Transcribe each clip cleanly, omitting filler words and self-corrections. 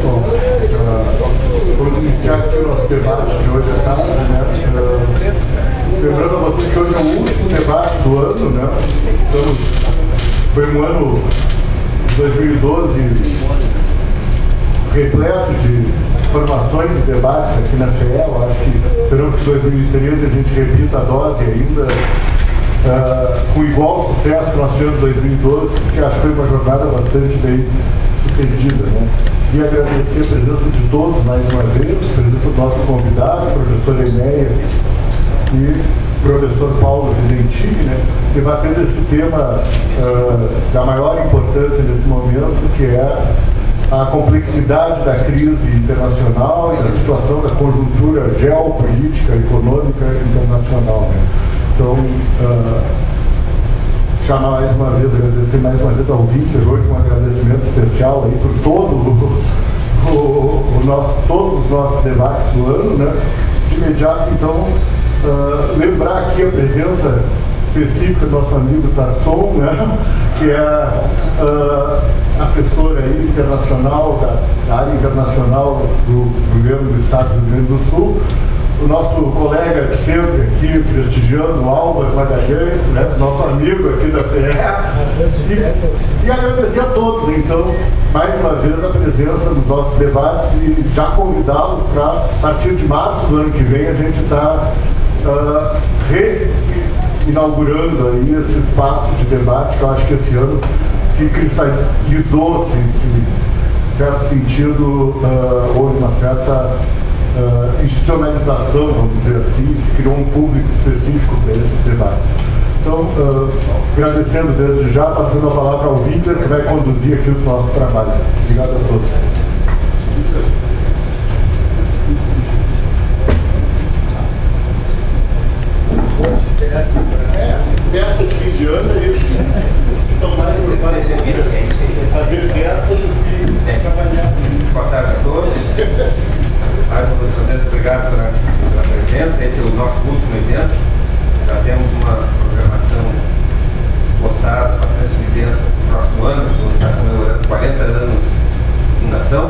Bom, vamos iniciar aqui o nosso debate de hoje à tarde, né? Lembrando a vocês que hoje é o último debate do ano, né? Foi um ano de 2012 repleto de informações e debates aqui na FEEL. Acho que esperamos que em 2013 a gente repita a dose ainda com igual sucesso que nós tivemos em 2012, porque acho que foi uma jornada bastante bem sucedida, né? E agradecer a presença de todos mais uma vez, a presença do nosso convidado, professor Enéia e professor Paulo Visentini, né, debatendo esse tema da maior importância nesse momento, que é a complexidade da crise internacional e da situação da conjuntura geopolítica, econômica internacional, né? Então, chamar mais uma vez, agradecer mais uma vez ao Vítor, hoje um agradecimento especial aí por todos os nossos debates do ano, né? De imediato, então, lembrar aqui a presença específica do nosso amigo Tarson, né? Que é assessor aí internacional da área internacional do governo do Estado do Rio Grande do Sul. O nosso colega de sempre aqui, prestigiando, o Álvaro Magalhães, né, nosso amigo aqui da FEE. E agradecer a todos, então, mais uma vez, a presença nos nossos debates e já convidá-los para, a partir de março do ano que vem, a gente está reinaugurando aí esse espaço de debate, que eu acho que esse ano se cristalizou, em certo sentido, houve uma certa institucionalização, vamos dizer assim, se criou um público específico para esse debate. Então, agradecendo desde já, passando a palavra ao Vítor, que vai conduzir aqui os nossos trabalhos. Obrigado a todos. Festa de fim de ano, eles estão mais preocupados em fazer festas do que trabalhar. Boa tarde a todos. Mais uma vez, obrigado pela presença. Esse é o nosso último evento. Já temos uma programação forçada, bastante intensa no próximo ano. Vamos estar comemorando 40 anos de fundação.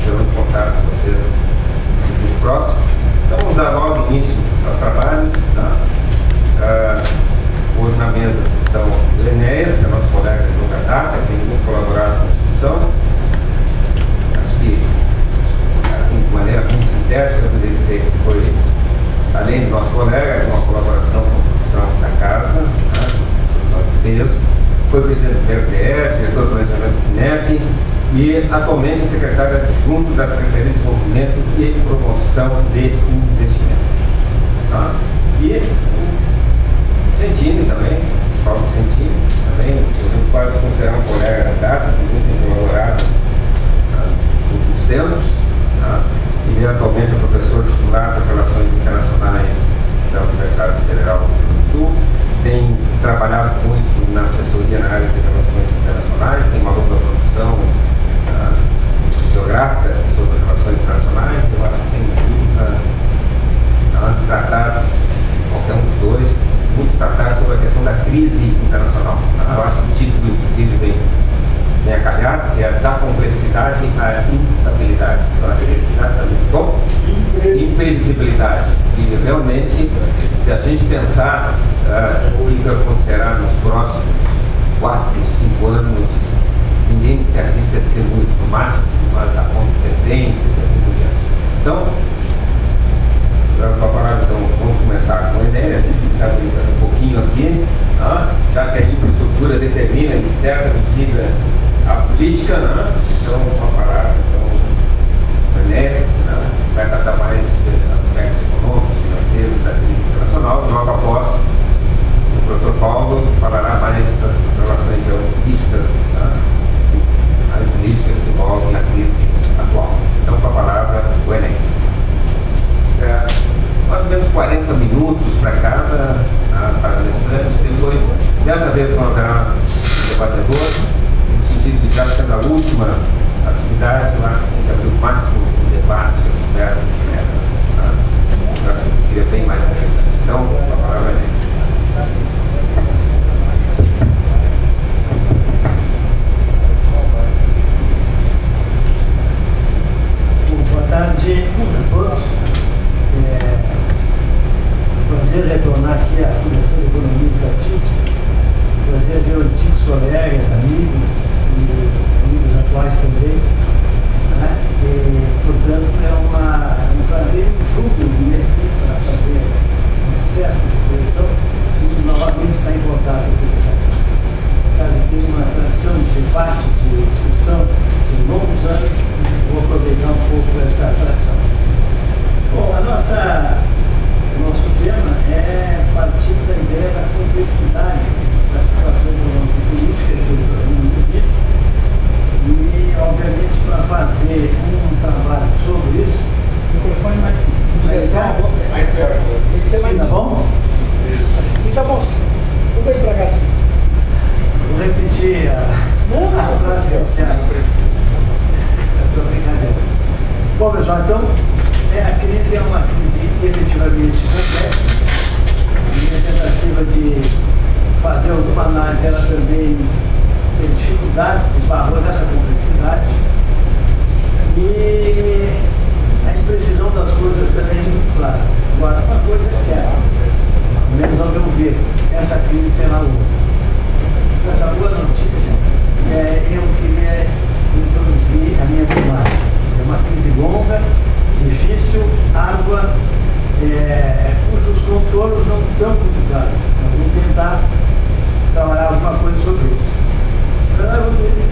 Vamos contar com vocês no próximo. Então, vamos dar logo início ao trabalho. Hoje na mesa estão o Enéas, que é nosso colega de longa data, que tem muito colaborado com a instituição. Acho que, assim, de maneira muito sintética, eu poderia dizer que foi, além do nosso colega, uma colaboração com a instituição da casa, foi presidente do PRTE, diretor do planejamento do FINEP e atualmente secretário adjunto da Secretaria de Desenvolvimento e Promoção de Investimento. E Sentini também, Paulo Sentini também, a gente pode considerar um colega da data, que muito colaborado nos últimos tempos, e atualmente é professor titular de Relações Internacionais da Universidade Federal do Rio Grande do Sul, tem trabalhado muito na assessoria na área de Relações Internacionais, tem uma longa produção geográfica sobre relações internacionais, eu acho que tem muito tratar, qualquer um dos dois, muito tratar sobre a questão da crise internacional. Eu acho que o título, inclusive, vem a calhar, que é da complexidade à instabilidade. Eu acho que é exatamente como imprevisibilidade. E realmente, se a gente pensar o que vai acontecerá nos próximos 4, 5 anos, ninguém se arrisca de ser muito, no máximo, mas da competência e assim por diante. Então, vamos começar com a ideia, está brincando um pouquinho aqui, já que a infraestrutura determina, em certa medida, a política, então vamos parar, o Enéas vai tratar mais dos aspectos econômicos, financeiros da crise internacional, logo após o professor Paulo falará mais das relações geopolíticas, políticas que envolvem pessoal, então, a crise é uma crise efetivamente complexa. A minha tentativa de fazer alguma análise, ela também tem dificuldade para esbarrou nessa complexidade. E a imprecisão das coisas também é muito clara. Agora, uma coisa é certa, pelo menos ao meu ver, essa crise será longa. Essa boa notícia, eu queria introduzir a minha imagem. É uma crise longa, difícil, árdua, cujos contornos não estão muito claros. Nós vamos tentar trabalhar alguma coisa sobre isso. Então, eu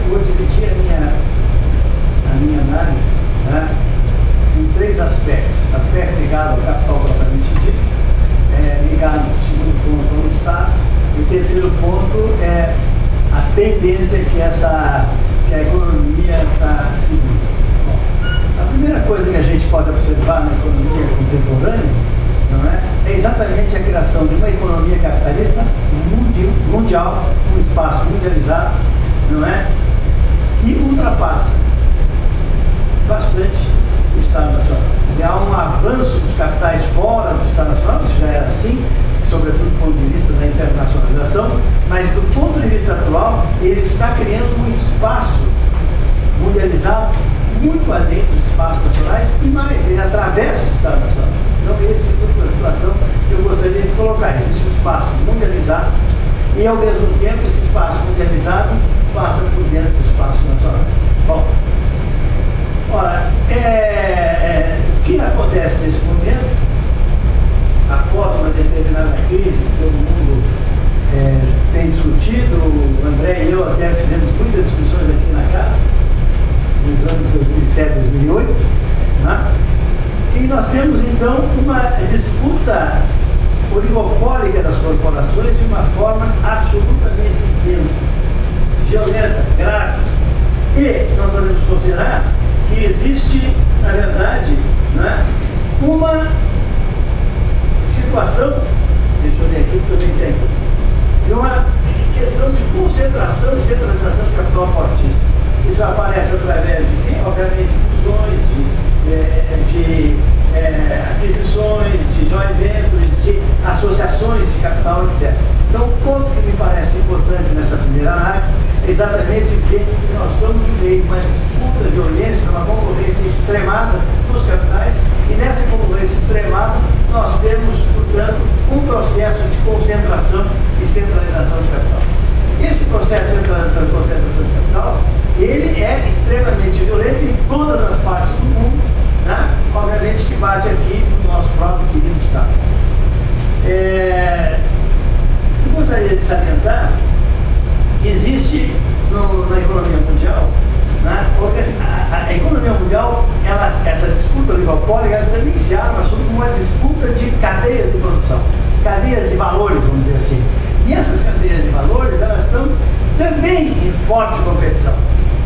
vou dividir a minha análise, né, em três aspectos. Aspecto ligado ao capital propriamente dito, ligado, segundo ponto, ao Estado, e o terceiro ponto é a tendência que a economia está seguindo. A primeira coisa que a gente pode observar na economia contemporânea, não é exatamente a criação de uma economia capitalista mundial, um espaço mundializado, não é? Que ultrapassa bastante o Estado Nacional. Quer dizer, há um avanço dos capitais fora do Estado Nacional, isso já era assim, sobretudo do ponto de vista da internacionalização, mas do ponto de vista atual, ele está criando um espaço mundializado muito além dos espaços nacionais e mais, ele atravessa o Estado Nacional. Então, esse tipo de situação que eu gostaria de colocar. Existe um espaço mundializado e, ao mesmo tempo, esse espaço mundializado passa por dentro do espaço nacional. Bom, ora, o que acontece nesse momento, após uma determinada crise que todo mundo tem discutido, o André e eu até fizemos muitas discussões aqui na casa, nos anos 2007 e 2008, né? E nós temos então uma disputa oligopólica das corporações de uma forma absolutamente intensa, violenta, grave. E nós podemos considerar que existe, na verdade, né, uma situação, deixa eu ver aqui, porque eu pensei aqui, de uma questão de concentração e centralização de capital fortíssimo. Isso aparece através de, obviamente, fusões, de aquisições, de joint ventures, de associações de capital, etc. Então, o ponto que me parece importante nessa primeira análise é exatamente ver que nós estamos no meio de uma disputa, violência, uma concorrência extremada dos capitais, e nessa concorrência extremada nós temos, portanto, um processo de concentração e centralização de capital. Esse processo de centralização e concentração de capital, ele é extremamente violento em todas as partes do mundo, né? Obviamente que bate aqui no nosso próprio querido Estado. Eu gostaria de salientar que existe na economia mundial, né, a economia mundial, essa disputa oligopólica, ela também se arma sobre uma disputa de cadeias de produção, cadeias de valores, vamos dizer assim. E essas cadeias de valores, elas estão também em forte competição.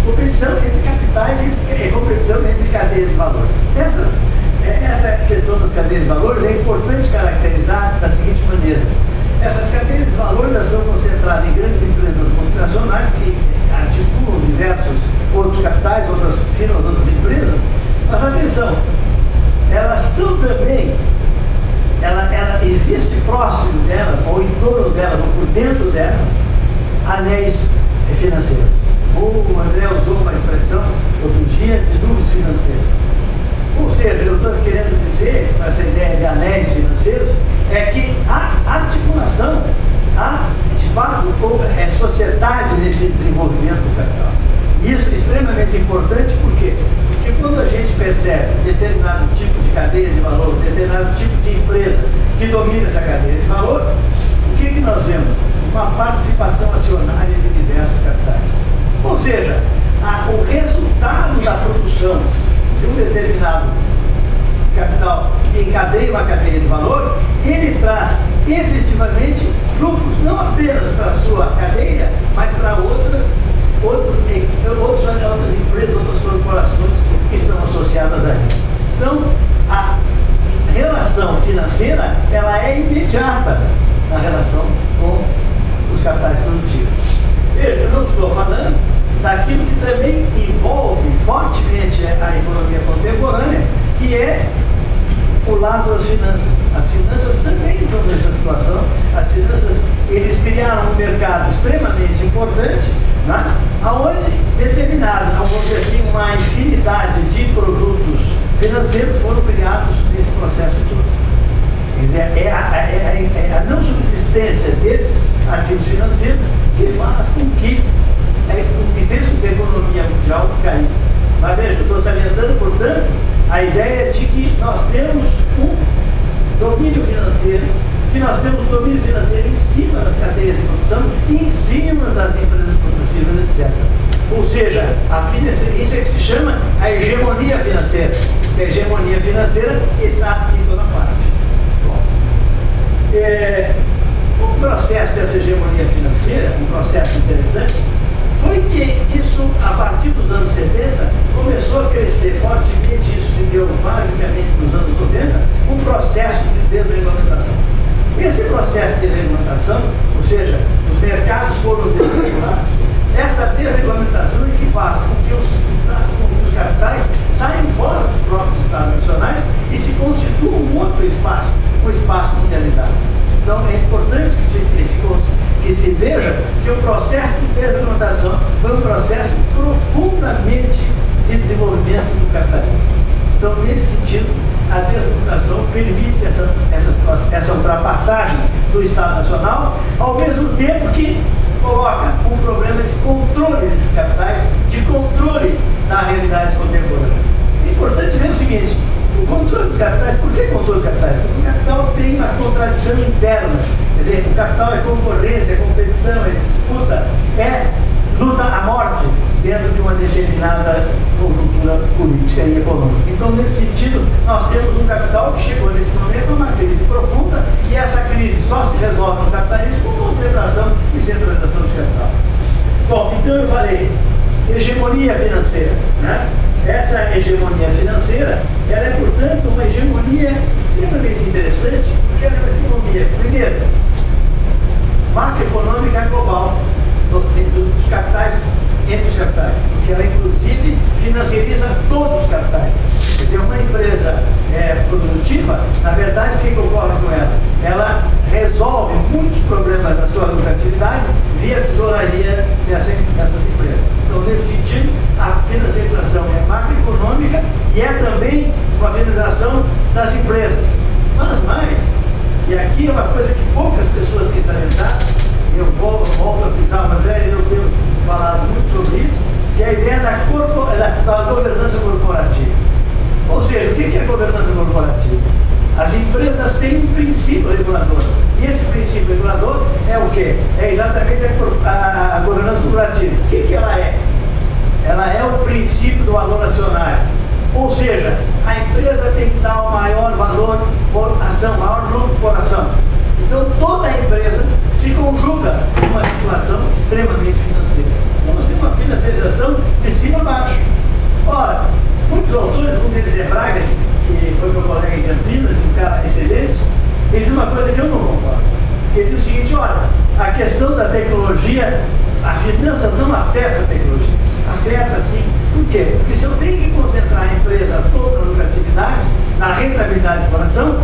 Competição entre capitais e competição entre cadeias de valores. Essa questão das cadeias de valores é importante caracterizar da seguinte maneira. Essas cadeias de valores, elas são concentradas em grandes empresas multinacionais que articulam diversos outros capitais, outras firmas, outras empresas. Mas atenção, elas estão também, ela existe próximo delas, ou em torno delas, ou por dentro delas, anéis financeiros. O André usou uma expressão outro dia de nuvens financeiras. Ou seja, eu estou querendo dizer, com essa ideia de anéis financeiros, é que há articulação, há de fato sociedade nesse desenvolvimento do capital. Isso é extremamente importante, por quê? Porque quando a gente percebe determinado tipo de cadeia de valor, determinado tipo de empresa que domina essa cadeia de valor, o que nós vemos? Uma participação acionária de diversos capitais. Ou seja, o resultado da produção de um determinado capital que encadeia uma cadeia de valor, ele traz efetivamente lucros, não apenas para a sua cadeia, mas para outras empresas, outras corporações que estão associadas a ele. Então, a relação financeira, ela é imediata na relação com os capitais produtivos. Veja, eu não estou falando daquilo que também envolve fortemente a economia contemporânea, lado das finanças. As finanças também estão nessa situação. As finanças, eles criaram um mercado extremamente importante, né? Onde determinados, vamos dizer assim, uma infinidade de produtos financeiros foram criados nesse processo todo. Quer dizer, é a não subsistência desses ativos financeiros que faz com que fez com que a economia mundial caísse. Mas veja, eu estou salientando, portanto, a ideia de que nós temos um domínio financeiro, em cima das cadeias de produção, em cima das empresas produtivas, etc. Ou seja, isso é que se chama a hegemonia financeira. A hegemonia financeira está em toda parte. O processo dessa hegemonia financeira, um processo interessante, foi que isso, a partir dos anos 70, começou a crescer fortemente. Isso se deu basicamente nos anos 90, um processo de desregulamentação. Esse processo de desregulamentação, ou seja, os mercados foram desregulados, essa desregulamentação é que faz com que os capitais saiam fora dos próprios Estados nacionais e se constituam um outro espaço, um espaço mundializado. Então é importante que se veja que o processo de desregulamentação foi um processo profundamente de desenvolvimento do capitalismo. Então, nesse sentido, a desregulamentação permite essa ultrapassagem do Estado Nacional, ao mesmo tempo que coloca um problema de controle desses capitais, de controle da realidade contemporânea. É importante ver o seguinte: o controle dos capitais, por que controle dos capitais? Porque o capital tem uma contradição interna. Quer dizer, o capital é concorrência, é competição, é disputa, é luta à morte dentro de uma determinada conjuntura política e econômica. Então, nesse sentido, nós temos um capital que chegou nesse momento a uma crise profunda, e essa crise só se resolve no capitalismo com concentração e centralização de capital. Bom, então eu falei hegemonia financeira, né? Essa hegemonia financeira, ela é, portanto, uma hegemonia extremamente interessante, porque ela é uma hegemonia, primeiro, macroeconômica global, dos capitais, entre os capitais, porque ela, inclusive, financiariza todos os capitais. Quer dizer, uma empresa produtiva, na verdade, o que ocorre com ela? Ela resolve muitos problemas da sua lucratividade via tesouraria dessas empresas. Então, nesse sentido, a financiarização é macroeconômica e é também uma financiarização das empresas. Mas mais, e aqui é uma coisa que poucas pessoas têm salientado, eu volto a frisar, mas eu tenho falado muito sobre isso, que é a ideia da governança corporativa. Ou seja, o que é governança corporativa? As empresas têm um princípio regulador. E esse princípio regulador é o quê? É exatamente a governança corporativa. O que ela é? Ela é o princípio do valor acionário. Ou seja, a empresa tem que dar o maior valor por ação, maior lucro por ação. Então, toda a empresa se conjuga numa situação extremamente financeira. Vamos ter uma financiarização de cima a baixo. Ora, muitos autores, como eles é Braga, que foi meu colega em Campinas, um cara excelente, ele diz uma coisa que eu não concordo. Ele diz o seguinte: olha, a questão da tecnologia, a finança não afeta a tecnologia. Afeta sim. Por quê? Porque se eu tenho que concentrar a empresa toda na lucratividade, na rentabilidade de ação,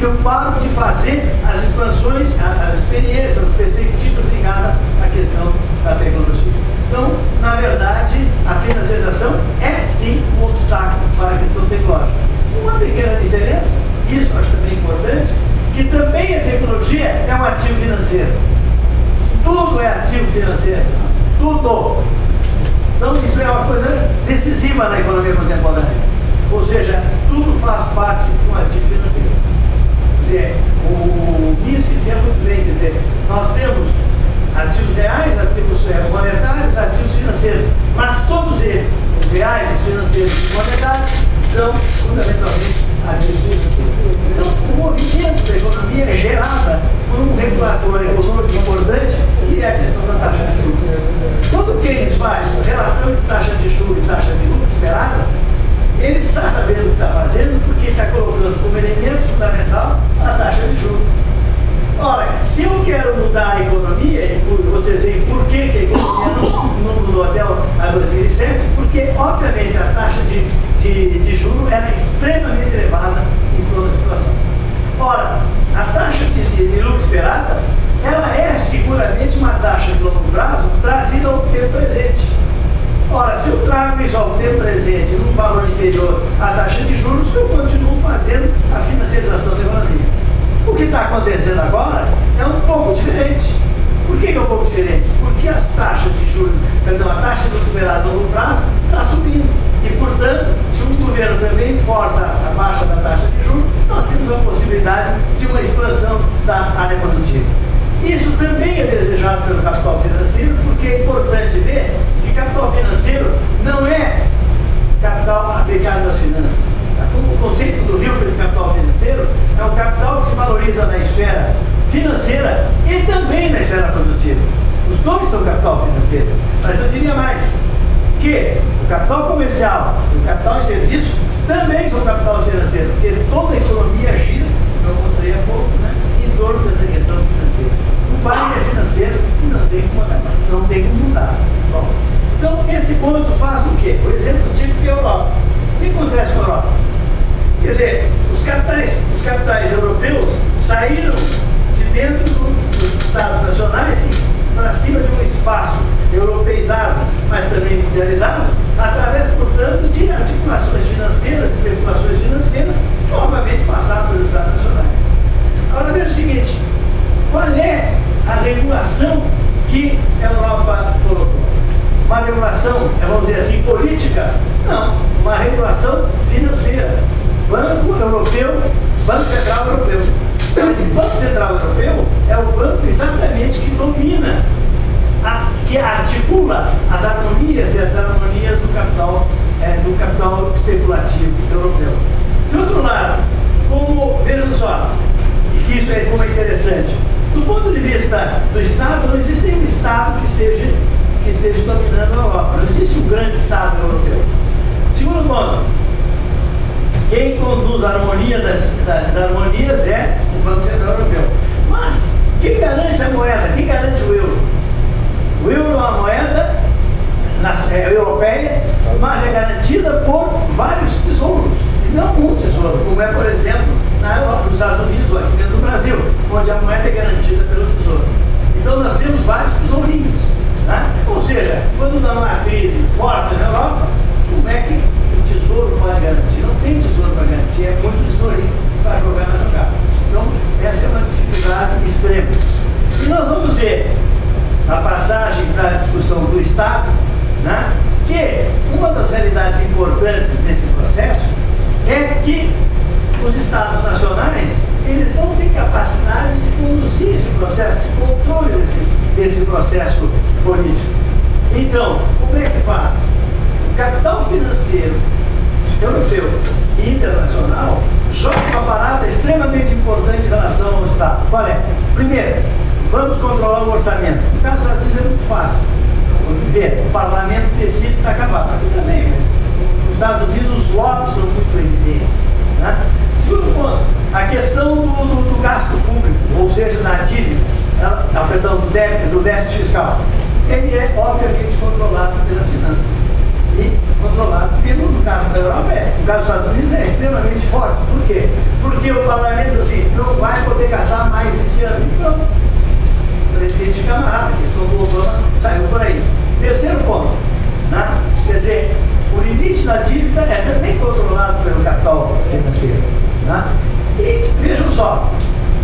eu paro de fazer as expansões, as experiências, as perspectivas ligadas à questão da tecnologia. Então, na verdade, a financiarização é sim um obstáculo para a questão tecnológica. Uma pequena diferença, isso eu acho também importante, que também a tecnologia é um ativo financeiro. Tudo é ativo financeiro. Tudo. Então, isso é uma coisa decisiva na economia contemporânea. Ou seja, tudo faz parte de um ativo financeiro. Quer dizer, o Minsky dizia muito bem, quer dizer, nós temos ativos reais, ativos monetários, ativos financeiros, mas todos eles, os reais, os financeiros e os monetários, são fundamentalmente ativos financeiros. Então, o movimento da economia é gerado por um regulador econômico importante, que é a questão da taxa de juros. Tudo que eles fazem, a relação entre taxa de juros e taxa de lucro esperada, ele está sabendo o que está fazendo, porque está colocando como elemento fundamental a taxa de juros. Ora, se eu quero mudar a economia, e vocês veem por que a economia não mudou até 2007, porque, obviamente, a taxa de juros era extremamente elevada em toda a situação. valor inferior à taxa de juros, eu continuo fazendo a financiarização da economia. O que está acontecendo agora é um pouco diferente. Por que é um pouco diferente? Porque as taxas de juros, a taxa do esperado a longo prazo está subindo. E, portanto, se o governo também força a baixa da taxa de juros, nós temos a possibilidade de uma expansão da área produtiva. Isso também é desejado pelo capital financeiro, porque é importante ver que capital financeiro não é capital aplicado às finanças. O conceito do Hilfert de capital financeiro é um capital que se valoriza na esfera financeira e também na esfera produtiva. Os dois são capital financeiro. Mas eu diria mais, que o capital comercial e o capital em serviços também são capital financeiro, porque toda a economia gira, eu mostrei há pouco, né, em torno dessa questão financeira. O pai é financeiro e não tem como mudar. Bom, então, esse ponto faz o quê? O exemplo típico é a Europa. O que acontece com a Europa? Quer dizer, os capitais europeus saíram de dentro dos Estados nacionais para cima de um espaço europeizado, mas também mundializado, através, portanto, de articulações financeiras, de especulações financeiras, que obviamente passaram pelos Estados nacionais. Agora, veja o seguinte, qual é a regulação que a Europa colocou? Uma regulação, vamos dizer assim, política? Não, uma regulação financeira. Banco Europeu, Banco Central Europeu. Esse Banco Central Europeu é o banco exatamente que domina, que articula as harmonias e as harmonias do capital especulativo europeu. De outro lado, vejam só, e que isso é como é interessante, do ponto de vista do Estado, não existe nenhum Estado que esteja dominando a Europa. Não existe um grande Estado europeu. Segundo ponto, quem conduz a harmonia das harmonias é o Banco Central Europeu. Mas quem garante a moeda? Quem garante o euro? O euro é uma moeda europeia, mas é garantida por vários tesouros, e não um tesouro, como é, por exemplo, na Europa, nos Estados Unidos ou aqui dentro do Brasil, onde a moeda é garantida pelo tesouro. Então nós temos vários tesourinhos. Né? Ou seja, quando dá uma crise forte na Europa, como é que o tesouro pode garantir? Não tem tesouro para garantir, é muito tesourinho para jogar na jogada. Então, essa é uma dificuldade extrema. E nós vamos ver a passagem para a discussão do Estado, né? Que uma das realidades importantes nesse processo é que os Estados nacionais, eles não têm capacidade de conduzir esse processo, de controle desse processo político. Então, como é que faz? O capital financeiro europeu e internacional joga uma parada extremamente importante em relação ao Estado. Qual é? Primeiro, vamos controlar o orçamento. No caso dos Estados Unidos é muito fácil. Ver, o parlamento decide está acabado. Aqui também, mas nos Estados Unidos os lobbies são muito evidentes. Né? Segundo ponto, a questão do gasto público, ou seja, da dívida, perdão, do déficit fiscal. Ele é obviamente controlado pelas finanças. E controlado no caso da Europa no caso dos Estados Unidos é extremamente forte. Por quê? Porque o parlamento assim, não vai poder gastar mais esse ano. Então, o presidente camarada, a questão do Obama saiu por aí. Terceiro ponto, né? Quer dizer, o limite da dívida é também controlado pelo capital financeiro. Né? E vejam só,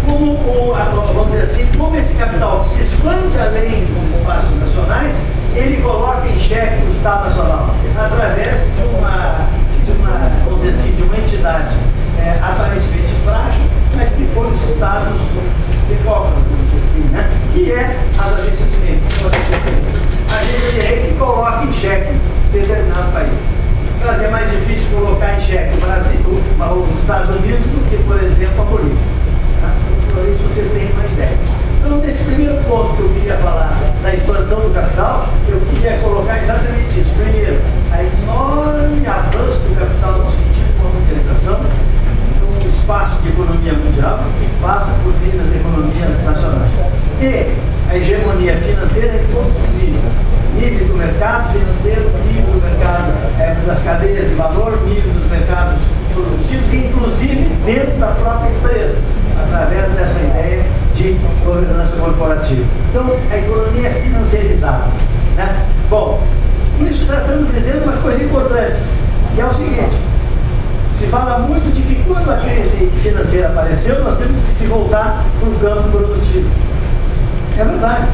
vamos dizer assim, como esse capital se expande além dos espaços nacionais, ele coloca em xeque o Estado Nacional através de uma vamos dizer assim, de uma entidade aparentemente frágil, mas que põe os Estados de foco, vamos dizer assim, né? Que é as agências de direito. A agência de direito que coloca em xeque determinados países. Claro que é mais difícil colocar em xeque o Brasil, os Estados Unidos, do que, por exemplo, a Bolívia. Tá? Por isso vocês têm uma ideia. Então, nesse primeiro ponto que eu queria falar da expansão do capital, eu queria colocar exatamente isso. Primeiro, a enorme avanço do capital no sentido de uma mundialização, um espaço de economia mundial que passa por meio das economias nacionais. E a hegemonia financeira em todos os níveis. Níveis do mercado financeiro, nível do mercado das cadeias de valor, nível dos mercados produtivos, inclusive dentro da própria empresa, através dessa ideia de governança corporativa. Então, a economia é financiarizada. Né? Bom, com isso nós estamos dizendo uma coisa importante. que é o seguinte: se fala muito de que quando a crise financeira apareceu, nós temos que se voltar para o campo produtivo. É verdade.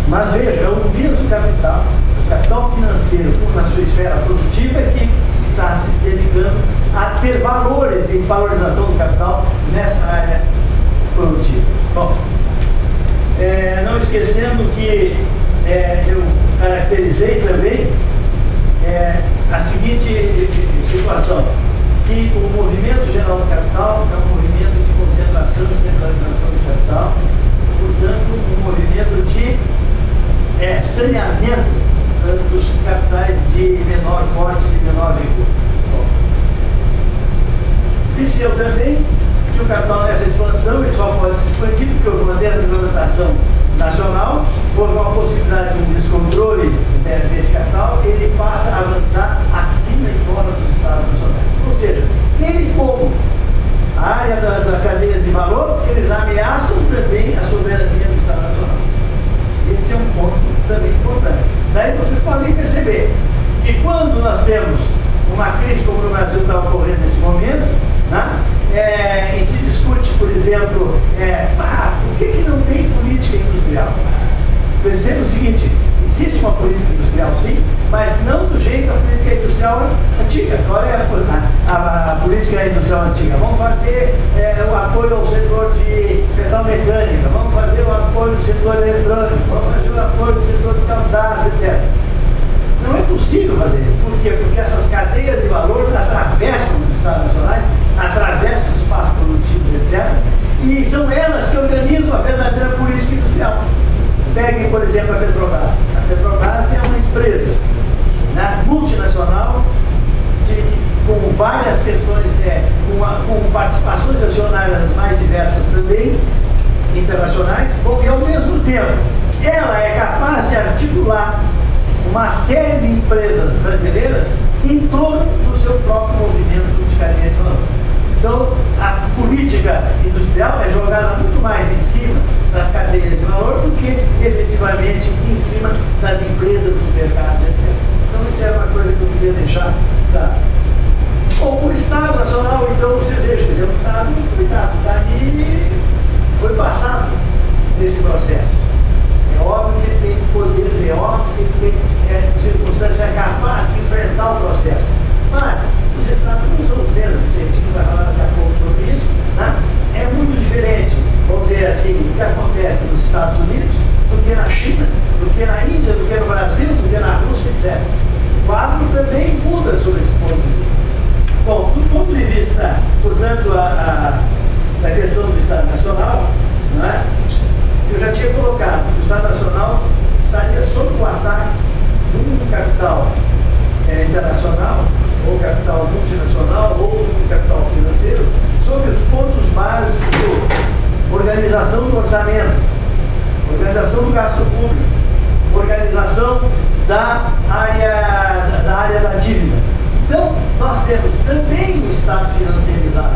Mas veja, é o mesmo capital, o capital financeiro na sua esfera produtiva é que está se dedicando a ter valores e valorização do capital nessa área produtiva. Bom, não esquecendo que eu caracterizei também a seguinte situação, que o movimento geral do capital é um movimento de concentração e centralização do capital, portanto, um movimento de saneamento dos capitais de menor porte, de menor recurso. Disse eu também que o capital nessa expansão ele só pode se expandir porque houve uma desregulamentação nacional, houve uma possibilidade de um descontrole desse capital, ele passa a avançar acima e fora dos estados nacionais. Ou seja, ele como a área da cadeia de valor, eles ameaçam também a soberania do Estado Nacional. Esse é um ponto também importante. Daí vocês podem perceber que quando nós temos uma crise como no Brasil está ocorrendo nesse momento, né, e se discute, por exemplo, por que não tem política industrial? Perceba o seguinte: existe uma política industrial sim, mas não do jeito da política industrial antiga. Qual é a política industrial antiga? Vamos fazer o apoio ao setor de metal mecânica, vamos fazer o apoio do setor eletrônico, vamos fazer o apoio do setor de calçados, etc. Não é possível fazer isso. Por quê? Porque essas cadeias de valor atravessam os estados nacionais, atravessam os espaços produtivos, etc. E são elas que organizam a verdadeira política industrial. Peguem, por exemplo, a Petrobras. A Petrobras é uma empresa, né, multinacional, com várias questões, com participações acionárias mais diversas também, internacionais. Bom, e ao mesmo tempo, ela é capaz de articular uma série de empresas brasileiras em torno do seu próprio movimento de cadeia de valor. Então, a política industrial é jogada muito mais em cima das cadeias de valor do que efetivamente em cima das empresas, dos mercados, etc. Então, isso é uma coisa que eu queria deixar claro. Bom, o Estado Nacional, então, você veja, quer dizer, o Estado está ali, foi passado nesse processo. É óbvio que ele tem poder, é óbvio que ele tem circunstância capaz de enfrentar o processo. Mas os estados não são os mesmos, a gente vai falar daqui a pouco sobre isso, né? É muito diferente, vamos dizer assim, o que acontece nos Estados Unidos do que na China, do que na Índia, do que no Brasil, do que na Rússia, etc. O quadro também muda sobre esse ponto de vista. Bom, do ponto de vista, portanto, da questão do Estado Nacional, não é? Eu já tinha colocado que o Estado Nacional estaria sob o ataque de um capital internacional, ou capital multinacional, ou capital financeiro, sobre os pontos básicos de organização do orçamento, organização do gasto público, organização da área da dívida. Então, nós temos também o Estado financiarizado.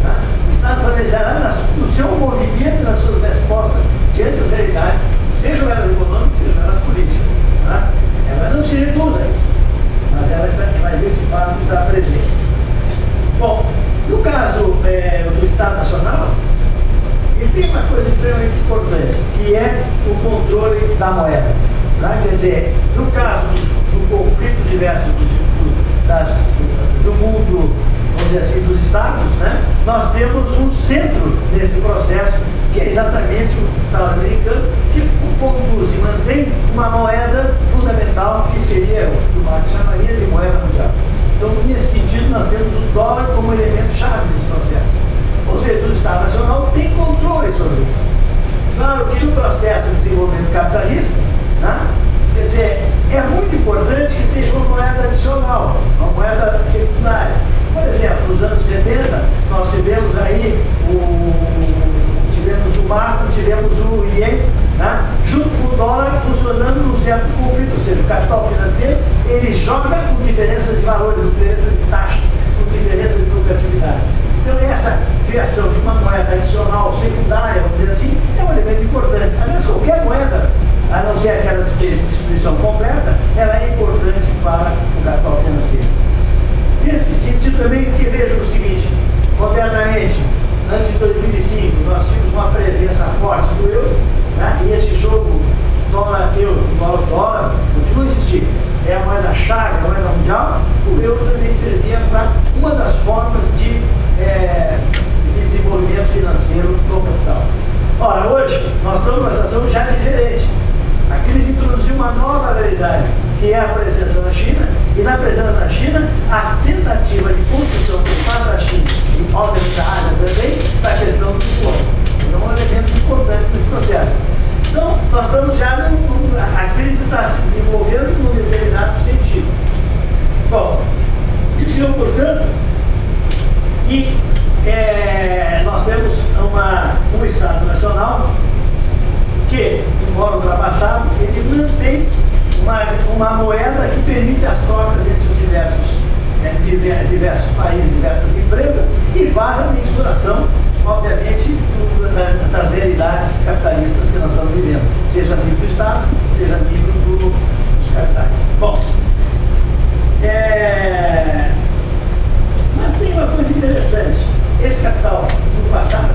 Tá? O Estado financiarizado no seu movimento, nas suas respostas diante das realidades, sejam elas econômicas, sejam elas políticas. Tá? Ela não se reduz a isso, mas esse fato está presente. Bom, no caso do Estado Nacional, ele tem uma coisa extremamente importante, que é o controle da moeda. Tá? Quer dizer, no caso do conflito diverso do mundo, vamos dizer assim, dos Estados, né? Nós temos um centro nesse processo, que é exatamente o Estado americano, que conduz e mantém uma moeda fundamental, que seria o que o Marx chamaria de moeda mundial. Então, nesse sentido, nós temos o dólar como elemento-chave desse processo. Ou seja, o Estado Nacional tem controle sobre isso. Claro que no processo de desenvolvimento capitalista, né? Quer dizer, é muito importante que tenha uma moeda adicional, uma moeda secundária. Por exemplo, nos anos 70, nós tivemos aí tivemos o marco, tivemos o IEM, né? Junto com o dólar, funcionando num certo conflito, ou seja, o capital financeiro, ele joga com diferenças de valores, com diferença de taxa, com diferença de lucratividade. Então, essa criação de uma moeda adicional, secundária, vamos dizer assim, é um elemento importante. Aliás, qualquer moeda, a não ser aquela de distribuição completa, ela é importante para o capital financeiro. também que vejo o seguinte, modernamente, antes de 2005, nós tínhamos uma presença forte do euro, né? E esse jogo dólar-euro, dólar-dólar, continua existindo. É a moeda-chave, a moeda mundial. O euro também servia para uma das formas de desenvolvimento financeiro do capital. Ora, hoje, nós estamos numa situação já diferente. A crise introduziu uma nova realidade, que é a presença na China, e na presença na China, a tentativa de construção por parte da China, e obviamente da Ásia também, da questão do imposto. Então, é um elemento importante nesse processo. Então, nós estamos já, a crise está se desenvolvendo num determinado sentido. Bom, disse eu, portanto, que nós temos um Estado Nacional que, embora ultrapassado, ele mantém uma moeda que permite as trocas entre os diversos países, diversas empresas, e faz a mensuração, obviamente, das realidades capitalistas que nós estamos vivendo, seja nível do Estado, seja nível dos capitais. Bom, mas tem uma coisa interessante. Esse capital, no passado,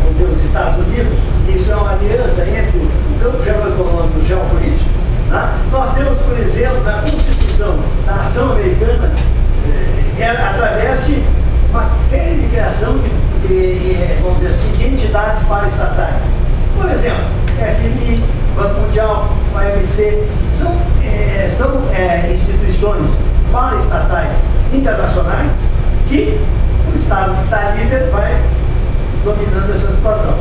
vamos dizer, os Estados Unidos, isso é uma aliança entre o campo geoeconômico e o geopolítico. Tá? Nós temos, por exemplo, na Constituição da Nação Americana, através de uma série de criação vamos dizer assim, de entidades paraestatais. Por exemplo, FMI, Banco Mundial, OMC, são instituições paraestatais internacionais que o Estado que está líder vai dominando essa situação.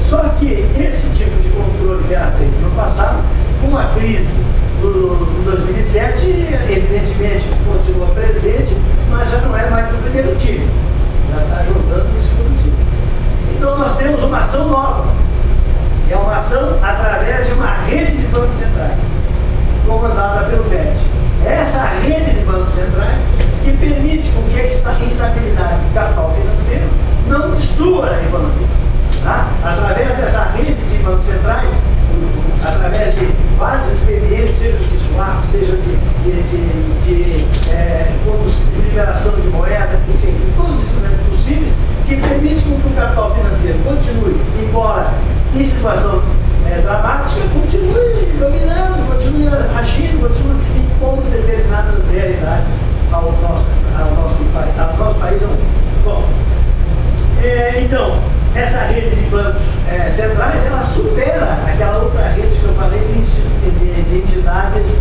Só que esse tipo de controle que era feito no passado, com a crise do 2007, evidentemente continua presente, mas já não é mais do primeiro time, já está jogando no segundo time. Então nós temos uma ação nova, que é uma ação através de uma rede de bancos centrais, comandada pelo FED. Essa rede de bancos centrais que permite com que a instabilidade do capital financeiro não destrua a economia. Tá? Através dessa rede de bancos centrais, através de vários expedientes, seja de swap, seja de liberação de moeda, enfim, todos os instrumentos possíveis que permitem que o capital financeiro continue, embora em situação dramática, continue dominando, continue agindo, continue impondo determinadas realidades ao nosso país. Bom, então, essa rede de bancos centrais, ela supera aquela outra rede que eu falei de entidades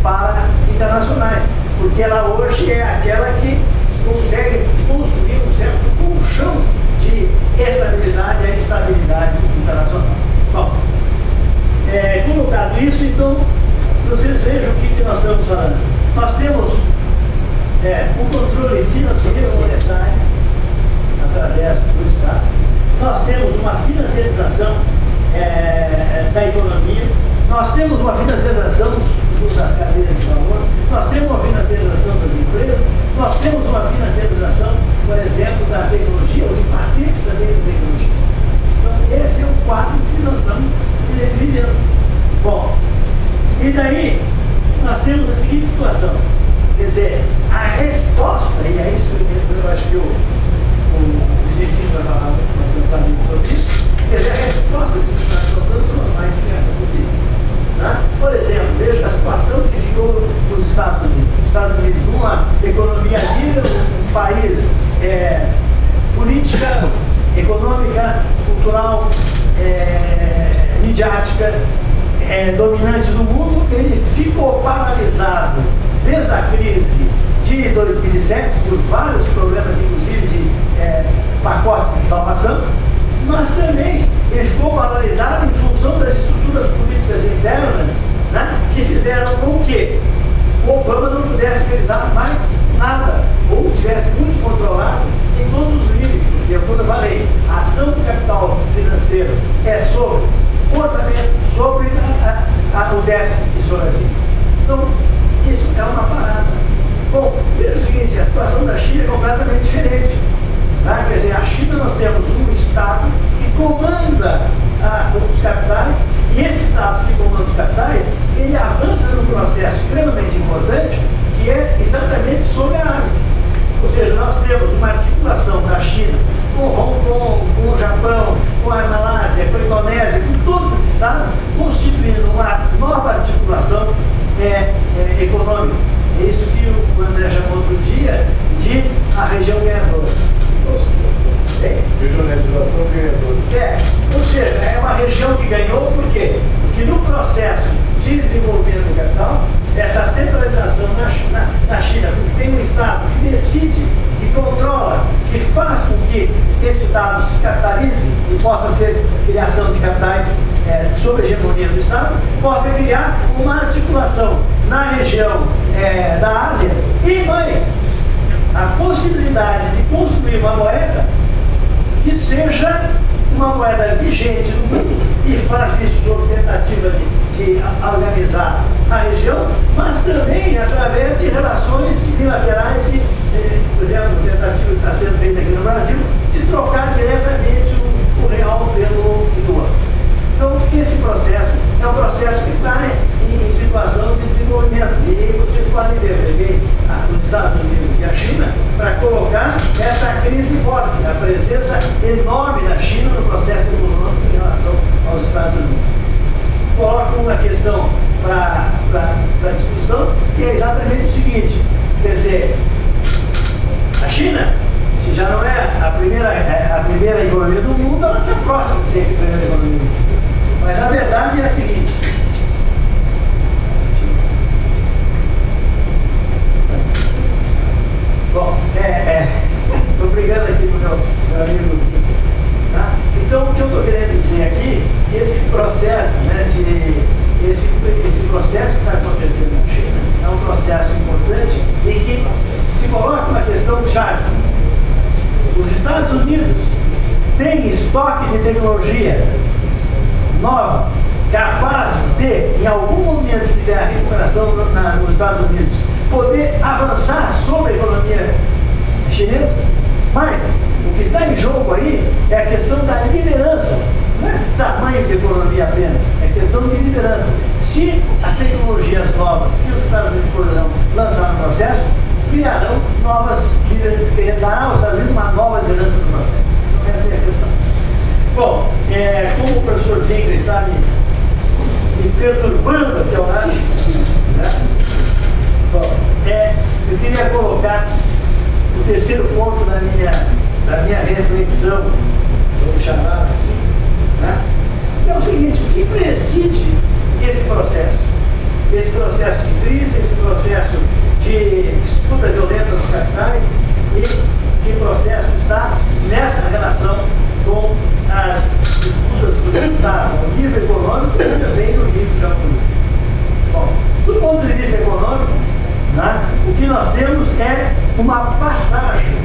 internacionais, porque ela hoje é aquela que consegue construir um certo colchão de estabilidade e estabilidade internacional. Bom, colocado isso, então, vocês vejam o que nós estamos falando. Nós temos um controle financeiro monetário através do Estado. Nós temos uma financiarização da economia, nós temos uma financiarização das cadeias de valor, nós temos uma financiarização das empresas, nós temos uma financiarização, por exemplo, da tecnologia, ou de patentes também da tecnologia. Então, esse é o quadro que nós estamos vivendo. Bom, e daí nós temos a seguinte situação, quer dizer, a resposta, e é isso que eu acho que o Vicentinho vai falar mais sobre isso, quer dizer, a resposta que os Estados Unidos são as mais diversas possíveis. Tá? Por exemplo, veja a situação que ficou nos Estados Unidos. Os Estados Unidos, uma economia livre, um país política, econômica, cultural, midiática, dominante do mundo, ele ficou paralisado desde a crise de 2007, por vários problemas, inclusive de pacotes de salvação, mas também ele ficou paralisado em função das estruturas políticas internas, né, que fizeram com que o Obama não pudesse realizar mais nada, ou tivesse muito controlado em todos os níveis, porque, como eu falei, a ação do capital financeiro é sobre o orçamento, sobre o déficit e sobre a dívida. Então, isso é uma parada. Bom, veja o seguinte, a situação da China é completamente diferente. Tá? Quer dizer, a China nós temos um Estado que comanda os capitais, e esse Estado que comanda os capitais, ele avança num processo extremamente importante, que é exatamente sobre a Ásia. Ou seja, nós temos uma articulação da China com Hong Kong, com o Japão, com a Malásia, com a Indonésia, com todos esses estados, constituindo uma nova articulação econômica. É isso que o André chamou outro dia de a região ganhadora. Regionalização ganhadora. Ou seja, é uma região que ganhou, por quê? Porque no processo de desenvolvimento do capital, essa centralização na China, porque tem um Estado que decide, que controla, que faz com que esse Estado se capitalize e possa ser criação de capitais sob a hegemonia do Estado, possa criar uma articulação na região da Ásia e mais a possibilidade de construir uma moeda que seja uma moeda vigente no mundo e faça isso sob tentativa de organizar a região, mas também através de relações bilaterais, por exemplo, a tentativa que está sendo feita aqui no Brasil, de trocar diretamente o real pelo dólar. Então, esse processo é um processo que está em situação de desenvolvimento. E aí vocês podem ver, eu peguei os Estados Unidos e a China para colocar essa crise forte, a presença enorme da China no processo econômico em relação aos Estados Unidos. Coloco uma questão para discussão, que é exatamente o seguinte, quer dizer, a China, se já não é a primeira economia do mundo, ela está próxima de ser a primeira economia do mundo. Mas a verdade é a seguinte. Bom, estou brigando aqui com o meu amigo. Tá? Então, o que eu estou querendo dizer aqui, que esse processo, esse processo que está acontecendo na China, é um processo importante e que se coloca uma questão chave. Os Estados Unidos têm estoque de tecnologia nova, capaz de, em algum momento que der a recuperação nos Estados Unidos, poder avançar sobre a economia chinesa, mas o que está em jogo aí é a questão da liderança, não é esse tamanho de economia apenas, é questão de liderança. Se as tecnologias novas que os Estados Unidos poderão lançar no processo, criarão novas lideranças, dará aos Estados Unidos uma nova liderança no processo. Então essa é a questão. Bom, como o professor Jenkins está me perturbando aqui ao lado, né? Bom, eu queria colocar o terceiro ponto da minha reflexão, vamos chamar assim, né? É o seguinte, o que preside esse processo? Esse processo de crise, esse processo de disputa violenta dos capitais e que processo está nessa relação com as disputas do Estado, no nível econômico e também no nível geopolítico. Bom, do ponto de vista econômico, né, o que nós temos é uma passagem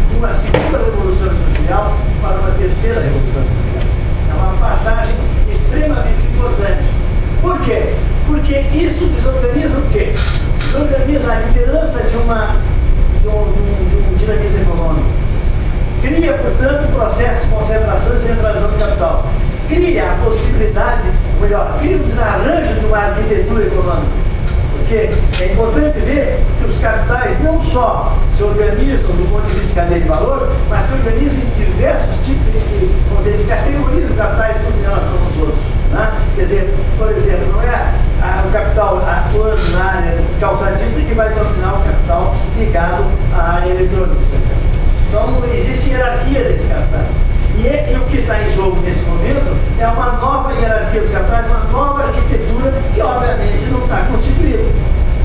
de uma segunda revolução industrial para uma terceira revolução industrial. É uma passagem extremamente importante. Por quê? Porque isso desorganiza o quê? Desorganiza a liderança de um dinamismo econômico. Cria, portanto, um processo de concentração e centralização do capital. Cria a possibilidade, ou melhor, cria um desarranjo de uma arquitetura econômica. Porque é importante ver que os capitais não só se organizam do ponto de vista de cadeia de valor, mas se organizam em diversos tipos de categorias de capitais em relação aos outros. Né? Quer dizer, por exemplo, não é o capital atuando na área calçadista que vai dominar o capital ligado à área eletrônica. Então, existe hierarquia desses capitais. E o que está em jogo nesse momento é uma nova hierarquia dos capitais, uma nova arquitetura que, obviamente, não está constituída.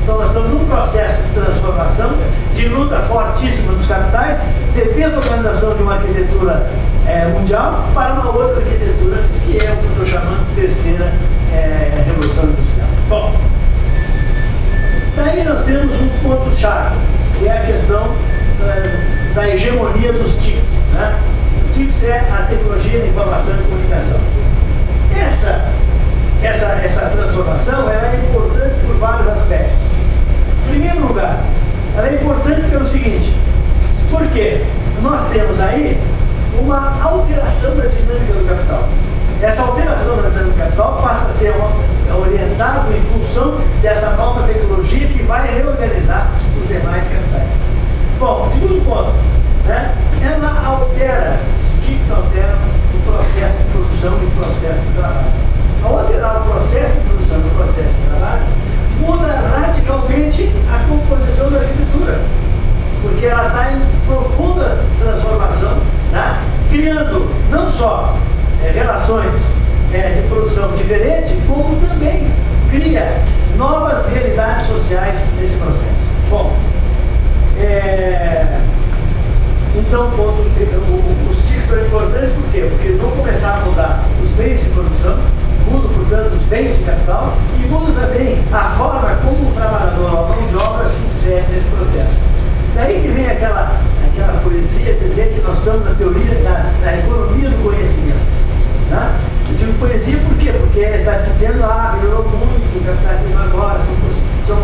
Então, nós estamos num processo de transformação, de luta fortíssima dos capitais, de desorganização de uma arquitetura mundial para uma outra arquitetura, que é o que eu estou chamando de terceira revolução industrial. Bom, daí nós temos um ponto-chave, que é a questão da hegemonia dos TICs. Né? O TICs é a tecnologia de informação e comunicação. Essa transformação ela é importante por vários aspectos. Em primeiro lugar, ela é importante pelo seguinte, porque nós temos aí uma alteração da dinâmica do capital. Essa alteração da dinâmica do capital passa a ser orientado em função dessa nova tecnologia que vai reorganizar os demais capitais. Bom, segundo ponto, né? Ela altera, os TICs alteram o processo de produção e o processo de trabalho. Ao alterar o processo de produção e o processo de trabalho, muda radicalmente a composição da arquitetura, porque ela está em profunda transformação, né? Criando não só relações de produção diferentes, como também cria novas realidades sociais nesse processo. Bom, então os TICs são importantes por quê? Porque eles vão começar a mudar os meios de produção, mudam, portanto, os bens de capital e mudam também a forma como o trabalhador ou a mão de obra se insere nesse processo. Daí que vem aquela poesia dizer que nós estamos na teoria da economia do conhecimento. Né? Eu digo poesia por quê? Porque está se dizendo, melhorou muito o capitalismo agora, são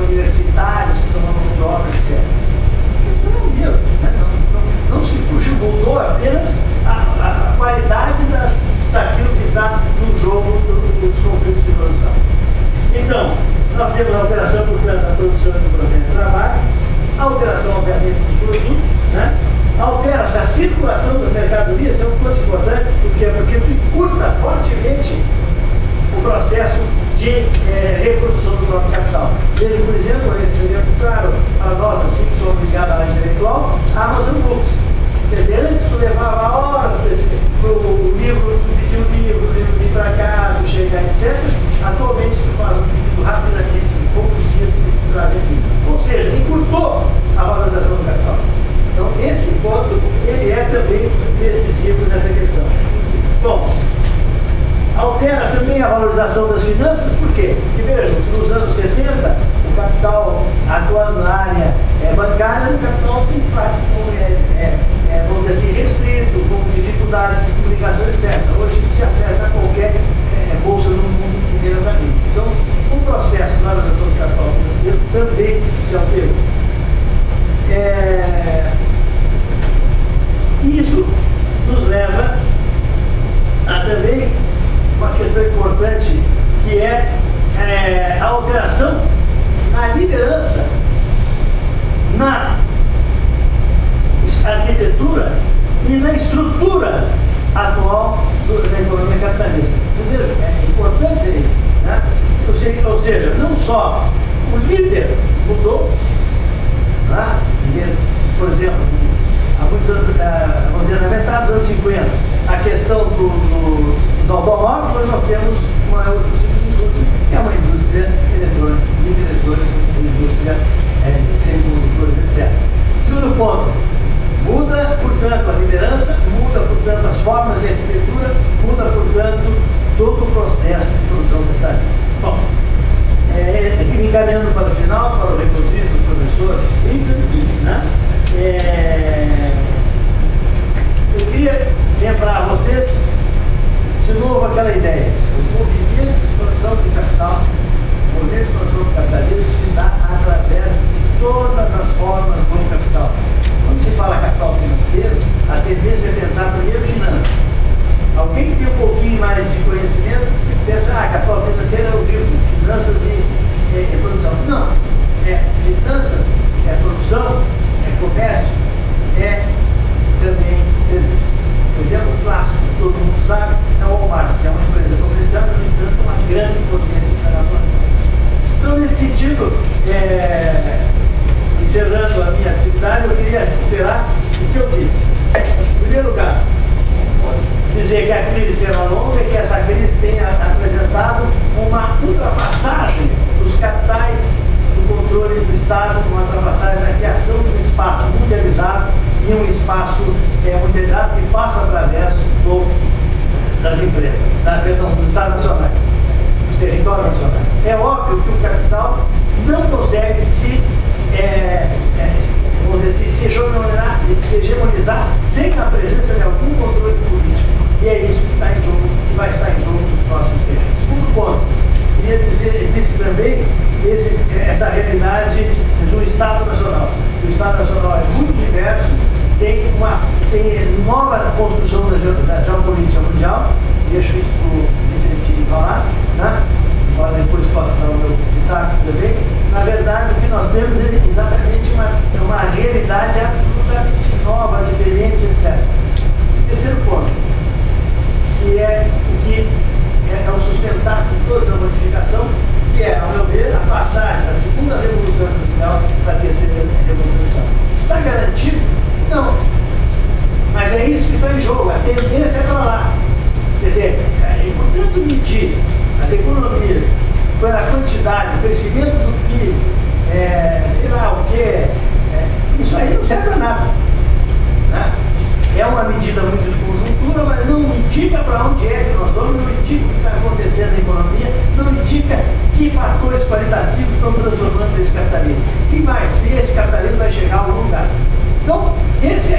universitários que são mão de obra, etc. Isso não é o mesmo, né? Não se mudou apenas a qualidade daquilo que está no jogo dos conflitos de produção. Então, nós temos a alteração, portanto, da produção e do processo de trabalho, a alteração, obviamente, dos produtos, né? Altera-se a circulação das mercadorias, é um ponto importante, porque tu encurta fortemente o processo de reprodução do próprio capital. Veja, por exemplo, claro, para nós, assim, que somos ligados à área intelectual, a Amazon Books. Quer dizer, antes tu levava horas para o livro, tu pediu o livro vir para cá, tu chegar, etc. Atualmente tu faz um pedido rapidamente, em poucos dias se traz aqui. Ou seja, encurtou a valorização do capital. Então, esse ponto, ele é também decisivo nessa questão. Bom, altera também a valorização das finanças, por quê? Porque, vejam, nos anos 70, o capital atuando na área bancária, o capital tem vamos dizer assim, restrito, com dificuldades de comunicação, etc. Hoje se acessa a qualquer bolsa no mundo imediatamente. Então, o processo de valorização do capital financeiro também se alterou. Isso nos leva a também uma questão importante, que é a alteração na liderança, na arquitetura e na estrutura atual da economia capitalista. Você vê, é importante isso, né? Ou seja, não só o líder mudou, né? Por exemplo, há muitos anos, vamos dizer, na metade dos anos 50, a questão dos automóveis, hoje nós temos uma outra tipo de indústria, que é uma indústria eletrônica, indústria semicondutores, etc. Segundo ponto, muda, portanto, a liderança, muda, portanto, as formas de arquitetura, muda, portanto, todo o processo de produção capitalista. Bom, aqui me encaminhando para o final, para o repository do professor Inter, né? Eu queria lembrar a vocês de novo aquela ideia. O movimento de expansão do capital, o movimento de expansão do capitalismo se dá através de todas as formas do capital. Quando se fala capital financeiro, a tendência é pensar primeiro finanças. Alguém que tem um pouquinho mais de conhecimento pensa, capital financeiro é o livro, finanças e produção. Não, finanças, produção, comércio, também serviço. O exemplo clássico que todo mundo sabe é o Walmart, que é uma empresa comercial, no entanto, uma grande potência internacional. Então, nesse sentido, encerrando a minha atividade, eu queria recuperar o que eu disse. Em primeiro lugar, dizer que a crise será longa e que essa crise tenha apresentado uma ultrapassagem dos capitais do controle do Estado, uma ultrapassagem da criação de um espaço mundializado e um espaço mundializado que passa através das empresas, dos Estados nacionais, dos territórios nacionais. É óbvio que o capital não consegue vamos dizer assim, se hegemonizar sem a presença de algum controle político. E é isso que está em jogo, que vai estar em jogo nos próximos tempos. Segundo ponto, queria disse também essa realidade do Estado Nacional. O Estado Nacional é muito diverso, tem nova construção da geopolítica mundial, deixo isso para o Vicentino falar, né? Depois posso dar o meu comentar aqui também, na verdade o que nós temos é exatamente uma realidade absolutamente nova, diferente, etc. Terceiro ponto, que é o que é o sustentar de toda essa modificação, que é, ao meu ver, a passagem da segunda revolução industrial para a terceira revolução industrial. Está garantido? Não. Mas é isso que está em jogo, a tendência é para lá. Quer dizer, é importante medir as economias pela quantidade, o crescimento do PIB, sei lá o quê, isso aí não serve para nada. Né? É uma medida muito de conjuntura, mas não indica para onde é que nós vamos, não indica o que está acontecendo na economia, não indica que fatores qualitativos estão transformando esse capitalismo. E mais, se esse capitalismo vai chegar a algum lugar. Então, esse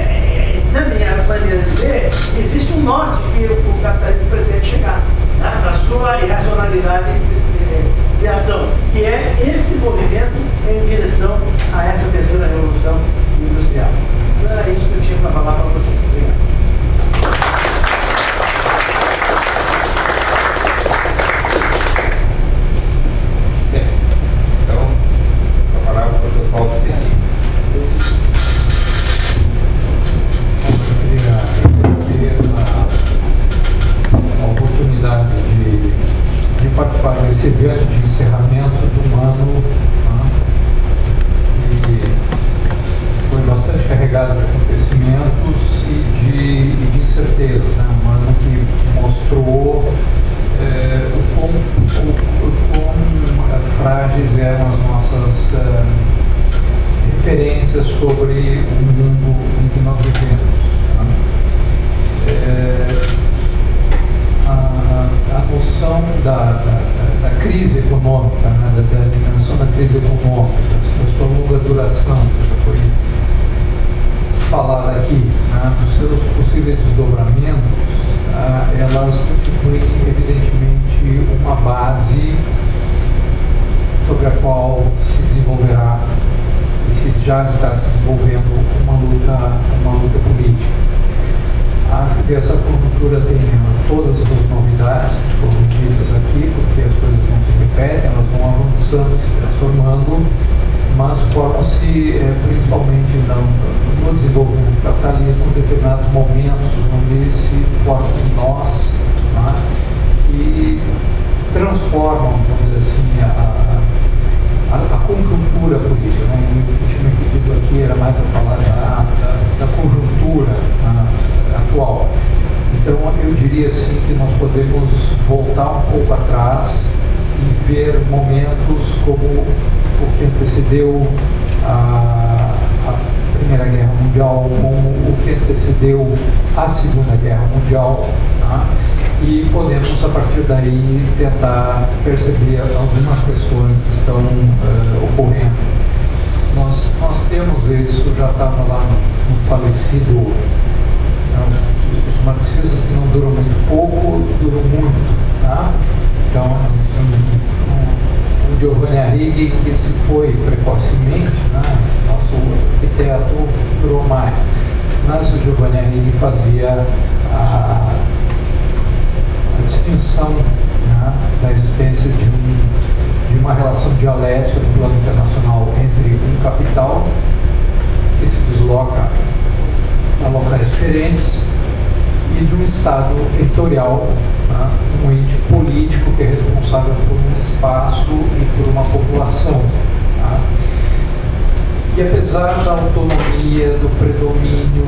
na minha maneira de ver, existe um norte que o capitalismo pretende chegar, né, na sua irracionalidade de ação, que é esse movimento em direção a essa terceira revolução industrial. Então era isso que eu tinha para falar para vocês. Obrigado. Então, a palavra para o Dr. Paulo Vicente. A oportunidade de participar desse evento de encerramento do ano, né, e foi bastante carregado de acontecimentos e de incertezas, né, um ano que mostrou o quão frágeis eram as nossas referências sobre o mundo em que nós vivemos. A noção da crise econômica, né, da dimensão da crise econômica, da sua longa duração, que já foi falada aqui, né, dos seus possíveis desdobramentos, elas constituem evidentemente uma base sobre a qual se desenvolverá e se já está se desenvolvendo uma luta política. Acho que essa conjuntura tem todas as novidades que foram ditas aqui, porque as coisas não se repetem, elas vão avançando, se transformando, mas formam-se principalmente no desenvolvimento do capitalismo, em determinados momentos onde se formam em nós, né, e transformam, vamos dizer assim, a conjuntura política. Né? O que tinha me pedido aqui era mais para falar da conjuntura atual. Então, eu diria assim que nós podemos voltar um pouco atrás e ver momentos como o que antecedeu a Primeira Guerra Mundial, como o que antecedeu a Segunda Guerra Mundial, tá? E podemos, a partir daí, tentar perceber algumas questões que estão ocorrendo. Nós temos isso, já estava lá no falecido, os marxistas que não duram muito pouco, duram muito, tá? Então, o Giovanni Arrighi, que se foi precocemente, né? Nosso arquiteto durou mais, mas o Giovanni Arrighi fazia a distinção, né, da existência de uma relação dialética no plano internacional entre um capital que se desloca a locais diferentes e de um Estado territorial, né, um ente político que é responsável por um espaço e por uma população. Tá? E apesar da autonomia, do predomínio,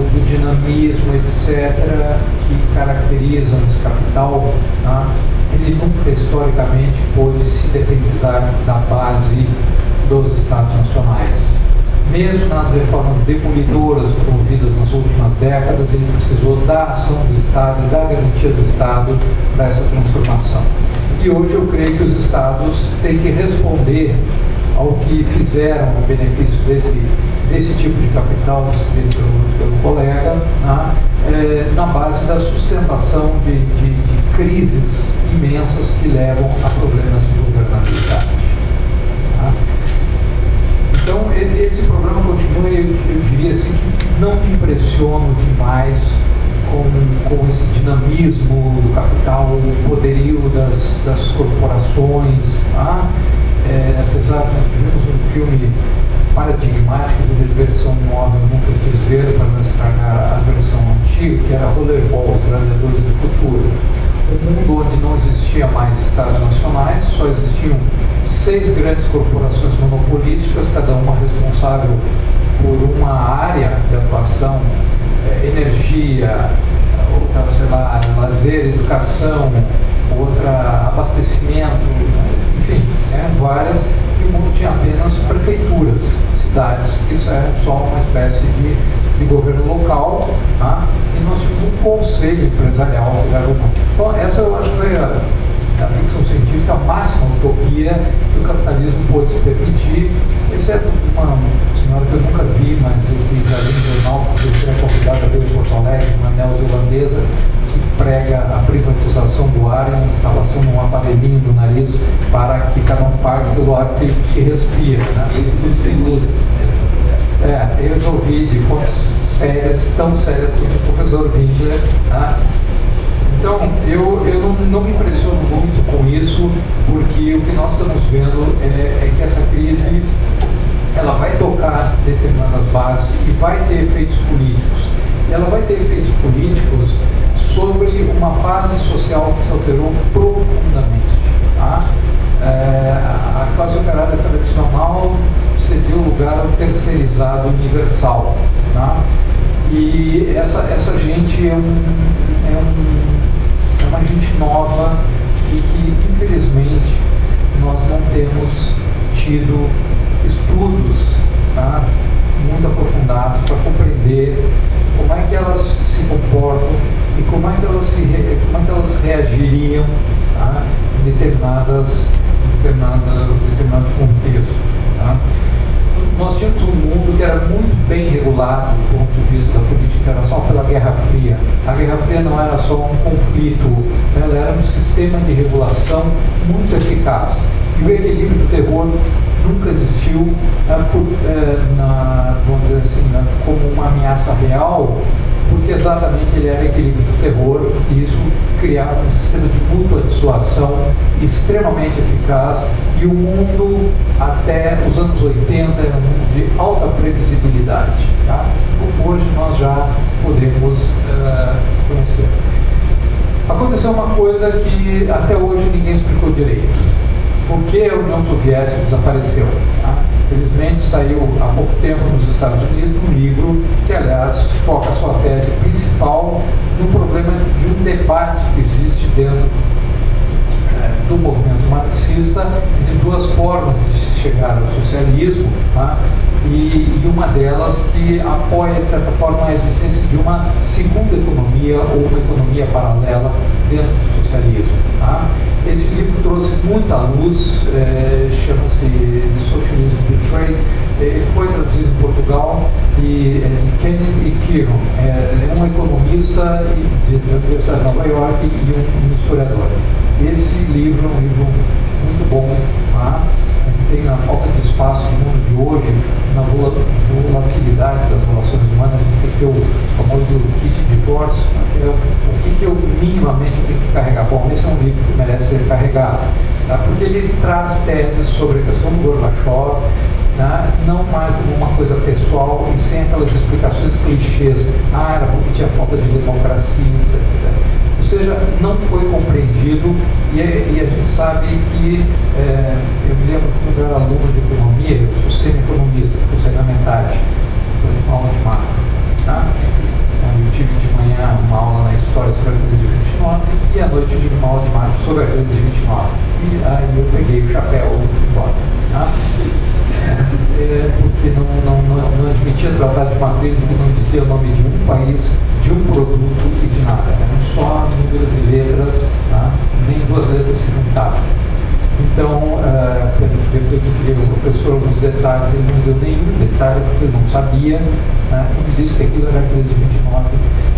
do dinamismo, etc., que caracterizam esse capital, tá? Ele nunca historicamente pôde se independizar da base dos Estados nacionais. Mesmo nas reformas demolidoras promovidas nas últimas décadas, ele precisou da ação do Estado e da garantia do Estado para essa transformação. E hoje eu creio que os Estados têm que responder ao que fizeram no benefício desse tipo de capital, descrito pelo colega, né, na base da sustentação de crises imensas que levam a problemas de governabilidade. Tá? Então, esse programa continua, eu diria assim, que não me impressiono demais com esse dinamismo do capital, o poderio das corporações, tá? apesar de nós tivemos um filme paradigmático de versão nova, eu nunca quis ver para não estragar a versão antiga, que era Rollerball, Os Gladiadores do Futuro. Um mundo onde não existia mais estados nacionais, só existiam 6 grandes corporações monopolísticas, cada uma responsável por uma área de atuação, energia, outra, sei lá, lazer, educação, outra abastecimento, enfim, várias, e o mundo tinha apenas prefeituras, cidades, que isso é só uma espécie de governo local, tá? E nós tínhamos um conselho empresarial que era o mundo. Então, essa eu acho que foi a ficção científica, a máxima utopia que o capitalismo pôde se permitir, exceto uma senhora que eu nunca vi, mas eu vi já li no jornal, porque eu fui convidada a ver em Porto Alegre, uma neozelandesa, que prega a privatização do ar e a instalação de um aparelhinho do nariz para que cada um pague pelo ar que respira. Né? Eu já ouvi de fontes sérias, tão sérias como o professor Winkler. Tá? Então, eu não me impressiono muito com isso, porque o que nós estamos vendo é que essa crise ela vai tocar determinadas bases e vai ter efeitos políticos. E ela vai ter efeitos políticos sobre uma base social que se alterou profundamente. Tá? A classe operária tradicional cedeu lugar ao terceirizado universal. Tá? E essa gente é uma gente nova e que, infelizmente, nós não temos tido estudos, tá, muito aprofundados para compreender como é que elas se comportam e como é que elas reagiriam, tá, em determinado contexto. Tá. Nós tínhamos um mundo que era muito bem regulado do ponto de vista da política, era só pela Guerra Fria. A Guerra Fria não era só um conflito, ela era um sistema de regulação muito eficaz. E o equilíbrio do terror nunca existiu, vamos dizer assim, como uma ameaça real, porque exatamente ele era equilíbrio do terror, e isso criava um sistema de mútua dissuasão extremamente eficaz, e o mundo até os anos 80 era um mundo de alta previsibilidade. Tá? Hoje nós já podemos conhecer. Aconteceu uma coisa que até hoje ninguém explicou direito. Por que a União Soviética desapareceu? Tá? Felizmente saiu há pouco tempo nos Estados Unidos um livro que, aliás, foca a sua tese principal no problema de um debate que existe dentro do movimento marxista de duas formas de se chegar ao socialismo, tá? E uma delas que apoia, de certa forma, a existência de uma segunda economia ou uma economia paralela dentro do socialismo. Tá? Esse livro trouxe muita luz, chama-se The Socialism Betrayed. Ele foi traduzido em Portugal e Kenneth E. Kieron é um economista da Universidade de Nova York e um historiador. Esse livro é um livro muito bom, tá? Tem na falta de espaço no mundo de hoje, na volatilidade das relações humanas, a gente tem que ter o famoso kit de divórcio, que é o que eu minimamente tenho que carregar. Bom, esse é um livro que merece ser carregado, tá? Porque ele traz teses sobre a questão do Gorbachev, tá? Não mais como uma coisa pessoal e sem aquelas explicações clichês, era porque tinha falta de democracia, etc. Ou seja, não foi compreendido e a gente sabe que, eu me lembro quando eu era aluno de economia, eu sou semi-economista, porque eu saí da metade, por exemplo, uma aula de macro. Tá? Então, eu tive de manhã uma aula na História sobre a crise de 29 e à noite eu tive uma aula de macro sobre a crise de 29. E aí eu peguei o chapéu e fui embora. Tá? Porque não admitia tratar de uma crise que não dizia o nome de um país, de um produto e de nada. Eram só números e letras, tá? Nem duas letras se juntavam. Então, depois eu pedi ao professor alguns detalhes, ele não deu nenhum detalhe, porque ele não sabia, né? E me disse que aquilo era a crise de 29.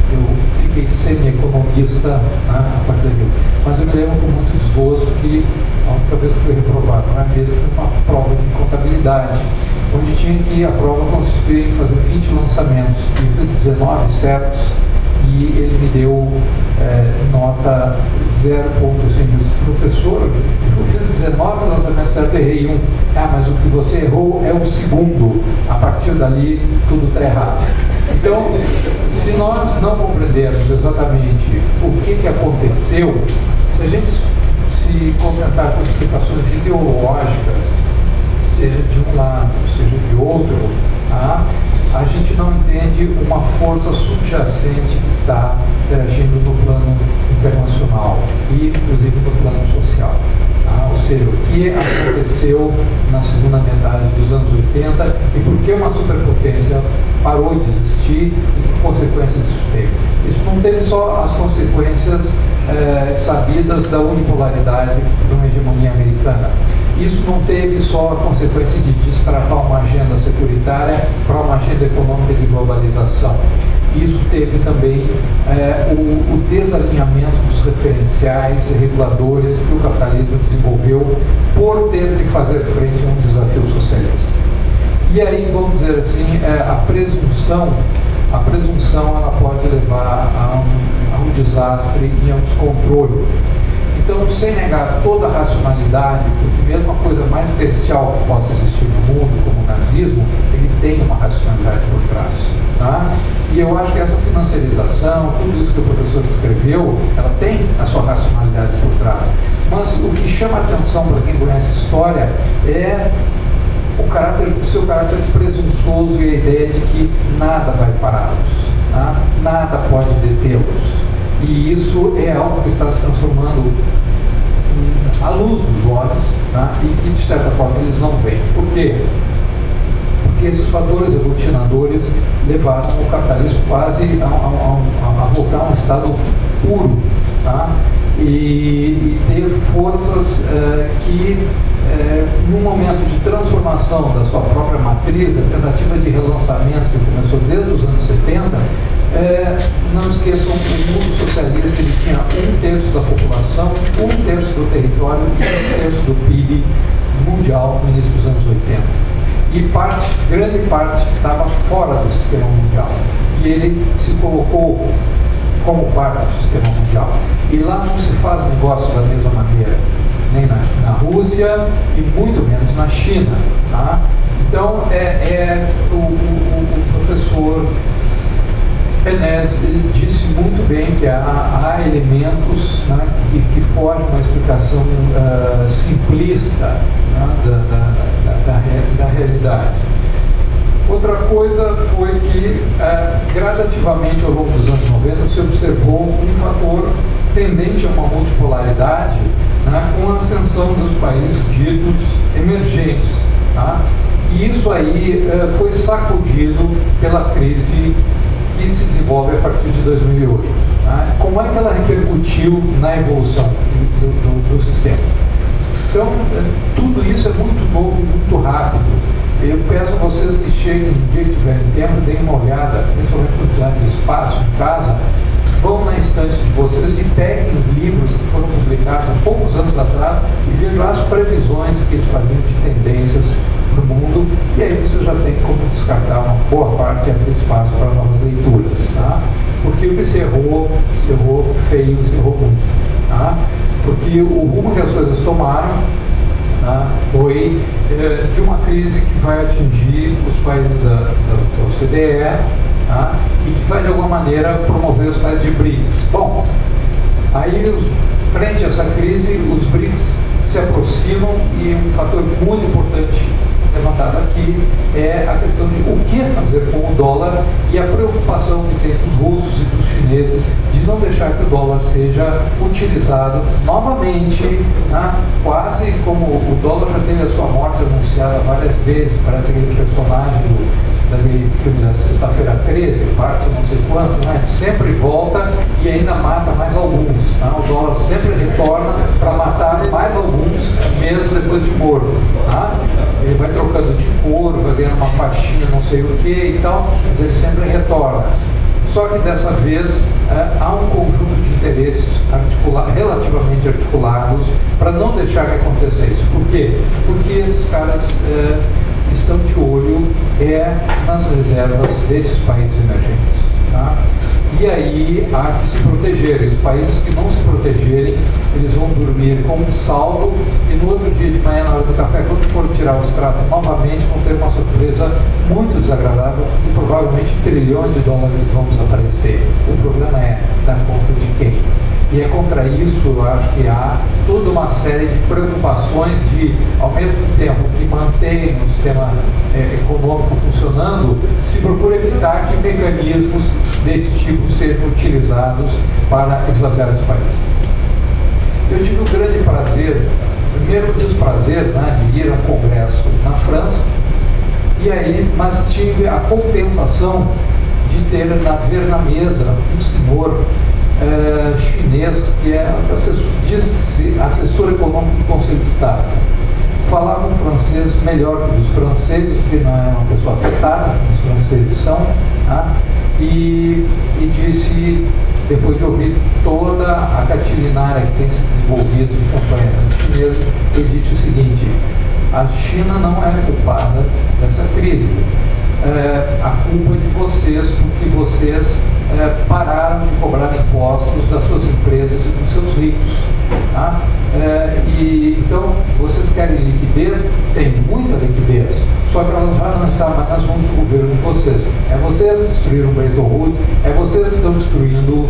Eu fiquei semi-economista, a partir daquilo. Mas eu me lembro com muito desgosto que a única vez que fui reprovado na vida foi uma prova de contabilidade, onde tinha que a prova consistia em fazer 20 lançamentos, e fiz 19 certos, e ele me deu nota 0,5. professor, eu fiz 19 lançamentos certo, errei um. Mas o que você errou é o segundo. A partir dali, tudo está errado. Então, se nós não compreendermos exatamente o que aconteceu, se a gente se contentar com explicações ideológicas, seja de um lado, seja de outro, a gente não entende uma força subjacente que está agindo no plano internacional e, inclusive, no plano social. Ou seja, o que aconteceu na segunda metade dos anos 80 e por que uma superpotência parou de existir e que consequências isso teve. Isso não teve só as consequências sabidas da unipolaridade de uma hegemonia americana. Isso não teve só a consequência de destravar uma agenda securitária para uma agenda econômica de globalização. Isso teve também o desalinhamento dos referenciais e reguladores que o capitalismo desenvolveu por ter que fazer frente a um desafio socialista. E aí, vamos dizer assim, a presunção ela pode levar a um desastre e a um descontrole. Então, sem negar toda a racionalidade, porque mesmo a coisa mais bestial que possa existir no mundo, como o nazismo, ele tem uma racionalidade por trás. Tá? E eu acho que essa financiarização, tudo isso que o professor descreveu, ela tem a sua racionalidade por trás. Mas o que chama a atenção para quem conhece história é o seu caráter presunçoso e a ideia de que nada vai pará-los, tá? Nada pode detê-los. E isso é algo que está se transformando à luz dos olhos, tá? E que, de certa forma, eles não veem. Por quê? Porque esses fatores aglutinadores levaram o capitalismo quase a voltar a um estado puro, tá? E ter forças que, num momento de transformação da sua própria matriz, a tentativa de relançamento que começou desde os anos 70, não esqueçam que o mundo socialista ele tinha 1/3 da população, 1/3 do território e 1/3 do PIB mundial no início dos anos 80. E grande parte estava fora do sistema mundial. E ele se colocou como parte do sistema mundial. E lá não se faz negócio da mesma maneira, nem na Rússia e muito menos na China. Tá? Então, o professor Penez disse muito bem que há elementos, né, que fogem uma explicação simplista, né, da realidade. Outra coisa foi que, gradativamente ao longo dos anos 90, se observou um fator tendente a uma multipolaridade, né, com a ascensão dos países ditos emergentes. Tá? E isso aí foi sacudido pela crise que se desenvolve a partir de 2008. Tá? Como é que ela repercutiu na evolução do sistema? Então, tudo isso é muito novo e muito rápido. Eu peço a vocês que cheguem no dia que tiverem tempo, deem uma olhada, principalmente no quantidade de espaço em casa, vão na estante de vocês e peguem os livros que foram publicados há poucos anos atrás e vejam as previsões que eles faziam de tendências no mundo, e aí você já tem como descartar uma boa parte e abrir espaço para novas leituras. Tá? Porque o que se errou feio, se errou muito. Tá? Porque o rumo que as coisas tomaram, tá, foi de uma crise que vai atingir os países da OCDE, tá, e que vai de alguma maneira promover os países de BRICS. Bom, aí frente a essa crise, os BRICS se aproximam e um fator muito importante levantado aqui é a questão de o que fazer com o dólar e a preocupação que tem dos russos e dos chineses de não deixar que o dólar seja utilizado novamente, né? Quase como o dólar já teve a sua morte anunciada várias vezes, parece aquele personagem daquele filme da Sexta-feira 13, parte não sei quanto, né? Sempre volta e ainda mata mais alguns. Tá? O dólar sempre retorna para matar mais alguns, mesmo depois de morto. Tá? Ele vai trocando de cor, vai ganhando uma faixinha, não sei o que e tal, mas ele sempre retorna. Só que dessa vez há um conjunto de interesses relativamente articulados para não deixar que aconteça isso. Por quê? Porque esses caras estão de olho nas reservas desses países emergentes. Tá? E aí há que se proteger. E os países que não se protegerem, eles vão dormir com um saldo e no outro dia de manhã, na hora do café, quando for tirar o extrato novamente, vão ter uma surpresa muito desagradável e provavelmente trilhões de dólares vão desaparecer. O problema é dar conta de quem? E é contra isso, eu acho que há toda uma série de preocupações de, ao mesmo tempo que mantém o sistema econômico funcionando, se procura evitar que mecanismos desse tipo sejam utilizados para esvaziar os países. Eu tive o grande prazer, primeiro desprazer, né, de ir a um congresso na França, e aí, mas tive a compensação de ver na mesa um senhor chinês, que é assessor econômico do Conselho de Estado. Falava um francês melhor que os franceses, porque não é uma pessoa afetada, os franceses são, tá? E disse, depois de ouvir toda a catilinária que tem se desenvolvido de campanhas anti-chinesas, ele disse o seguinte: a China não é culpada dessa crise. A culpa é de vocês, porque vocês pararam de cobrar impostos das suas empresas e dos seus ricos. Tá? Então, vocês querem liquidez? Tem muita liquidez, só que elas não estão mais nas mãos do governo de vocês. É vocês que destruíram o Bretton Woods, é vocês que estão destruindo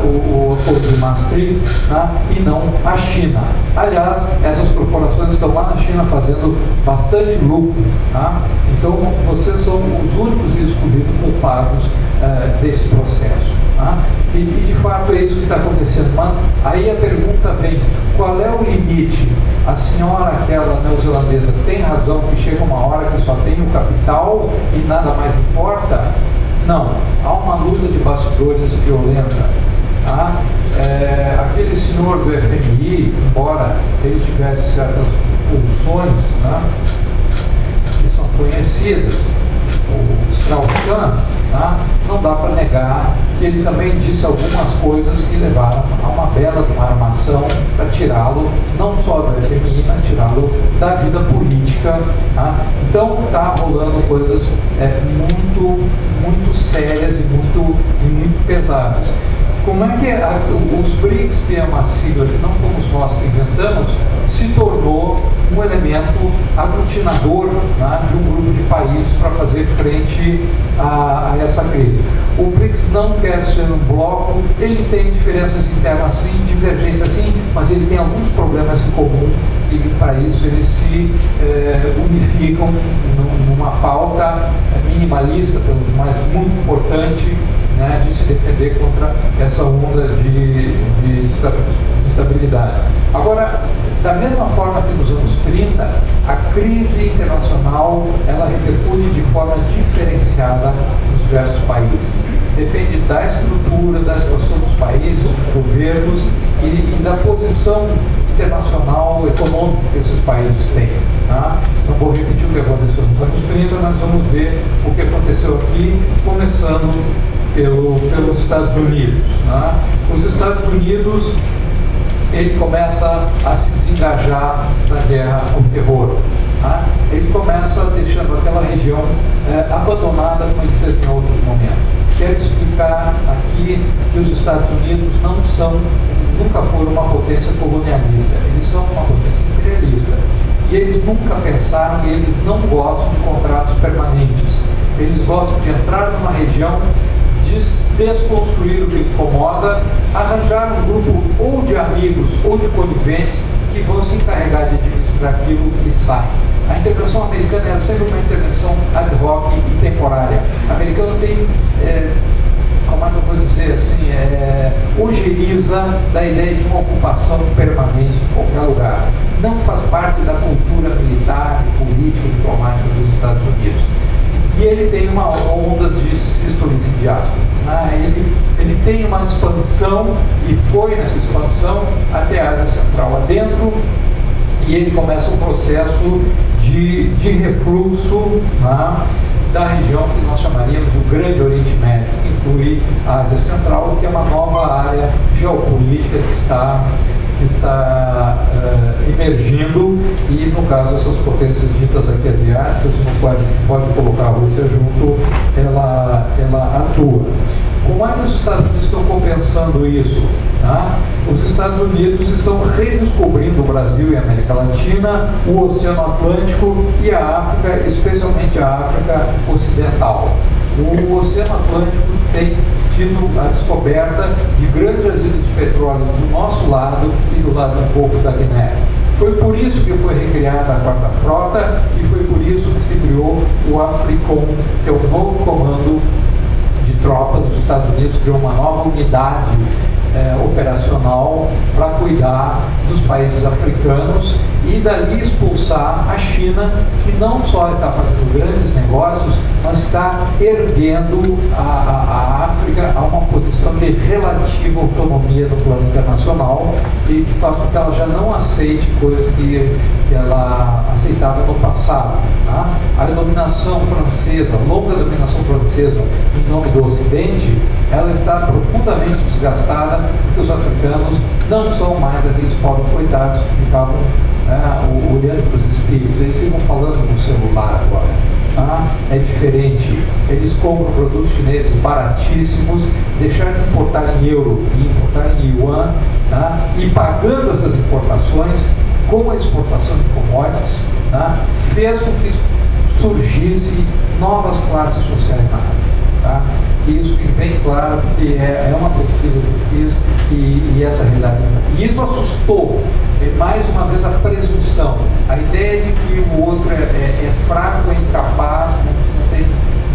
o Acordo de Maastricht, tá? E não a China. Aliás, essas corporações estão lá na China fazendo bastante lucro. Tá? Então, vocês são os únicos e excluídos culpados desse processo. Tá? E de fato é isso que está acontecendo. Mas aí a pergunta vem: qual é o limite? A senhora, aquela neozelandesa, tem razão que chega uma hora que só tem o capital e nada mais importa? Não. Há uma luta de bastidores violenta. Tá? Aquele senhor do FMI, embora ele tivesse certas pulsões, né, que são conhecidas, o Strauss-Kahn, tá? Não dá para negar que ele também disse algumas coisas que levaram a uma bela de uma armação para tirá-lo, não só do FMI, mas tirá-lo da vida política. Tá? Então está rolando coisas muito sérias e muito pesadas. Como é que os BRICS, que é uma sigla que não fomos nós que inventamos, se tornou um elemento aglutinador, né, de um grupo de países para fazer frente a essa crise? O BRICS não quer ser um bloco, ele tem diferenças internas sim, divergências sim, mas ele tem alguns problemas em comum e para isso eles se unificam numa pauta minimalista, mas muito importante, né, de se defender contra essa onda de instabilidade. Agora, da mesma forma que nos anos 30, a crise internacional ela repercute de forma diferenciada nos diversos países. Depende da estrutura, da situação dos países, dos governos e da posição internacional, econômica que esses países têm. Tá? Não vou repetir o que aconteceu nos anos 30, nós vamos ver o que aconteceu aqui, começando pelos Estados Unidos. Tá? Os Estados Unidos, ele começa a se desengajar da guerra ao terror. Tá? Ele começa deixando aquela região abandonada, como ele fez em outros momentos. Quero explicar aqui que os Estados Unidos nunca foram uma potência colonialista, eles são uma potência imperialista. E eles nunca pensaram, e eles não gostam de contratos permanentes. Eles gostam de entrar numa região, desconstruir o que incomoda, arranjar um grupo ou de amigos ou de coniventes que vão se encarregar de administrar aquilo e saem. A intervenção americana é sempre uma intervenção ad hoc e temporária. A americana tem, como é que eu vou dizer assim, ojeriza da ideia de uma ocupação permanente em qualquer lugar. Não faz parte da cultura militar, política e diplomática dos Estados Unidos. E ele tem uma onda de sístoles e diáspora. Ele tem uma expansão, e foi nessa expansão até a Ásia Central adentro, e ele começa um processo de refluxo, né, da região que nós chamaríamos de o Grande Oriente Médio, que inclui a Ásia Central, que é uma nova área geopolítica que está emergindo, e no caso essas potências ditas aqui asiáticas, não pode colocar a Rússia junto, ela atua. Como é que os Estados Unidos estão compensando isso? Tá? Os Estados Unidos estão redescobrindo o Brasil e a América Latina, o Oceano Atlântico e a África, especialmente a África Ocidental. O Oceano Atlântico tem tido a descoberta de grandes resíduos de petróleo do nosso lado e do lado do Golfo da Guiné. Foi por isso que foi recriada a Quarta Frota e foi por isso que se criou o AFRICOM, que é o novo comando de tropas dos Estados Unidos, criou uma nova unidade operacional para cuidar dos países africanos e dali expulsar a China, que não só está fazendo grandes negócios, mas está erguendo a África a uma posição de relativa autonomia no plano internacional e que faz com que ela já não aceite coisas que ela aceitava no passado. Tá? A dominação francesa, a longa dominação francesa em nome do Ocidente, ela está profundamente desgastada porque os africanos não são mais aqueles pobres coitados que ficavam olhando para os espíritos, eles ficam falando no celular agora. Tá? É diferente, eles compram produtos chineses baratíssimos, deixaram de importar em euro e importar em yuan, tá? E pagando essas importações com a exportação de commodities, tá? Fez com que surgisse novas classes sociais na África. Tá? E isso fica bem claro, porque é uma pesquisa que eu fiz e essa realidade. E isso assustou, mais uma vez, a presunção, a ideia de que o outro é fraco, é incapaz,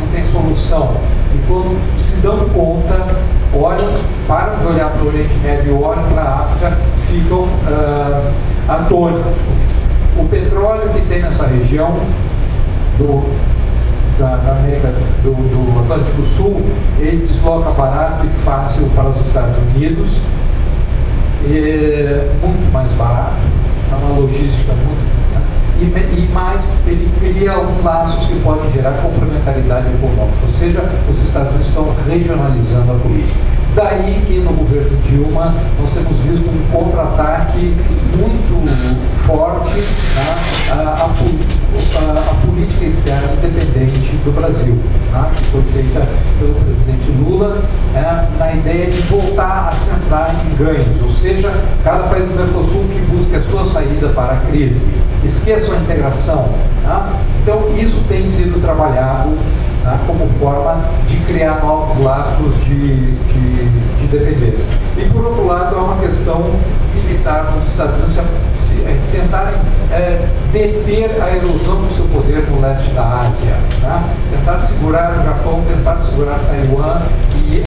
não tem solução. E quando se dão conta, olham, param de olhar para o Oriente Médio e olham para a África, ficam atônitos com isso. O petróleo que tem nessa região da América do Atlântico Sul, ele desloca barato e fácil para os Estados Unidos, muito mais barato, é uma logística muito, né? E mais, ele cria alguns laços que podem gerar complementaridade econômica, ou seja, os Estados Unidos estão regionalizando a política. Daí que no governo Dilma nós temos visto um contra-ataque muito forte, tá, a política externa independente do Brasil, tá, que foi feita pelo presidente Lula, na ideia de voltar a centrar em ganhos, ou seja, cada país do Mercosul que busque a sua saída para a crise, esqueçam a integração. Tá? Então isso tem sido trabalhado, tá, como forma de criar novos laços de dependência. E por outro lado, é uma questão militar dos Estados Unidos tentarem deter a erosão do seu poder no leste da Ásia, tá? Tentar segurar o Japão, tentar segurar Taiwan e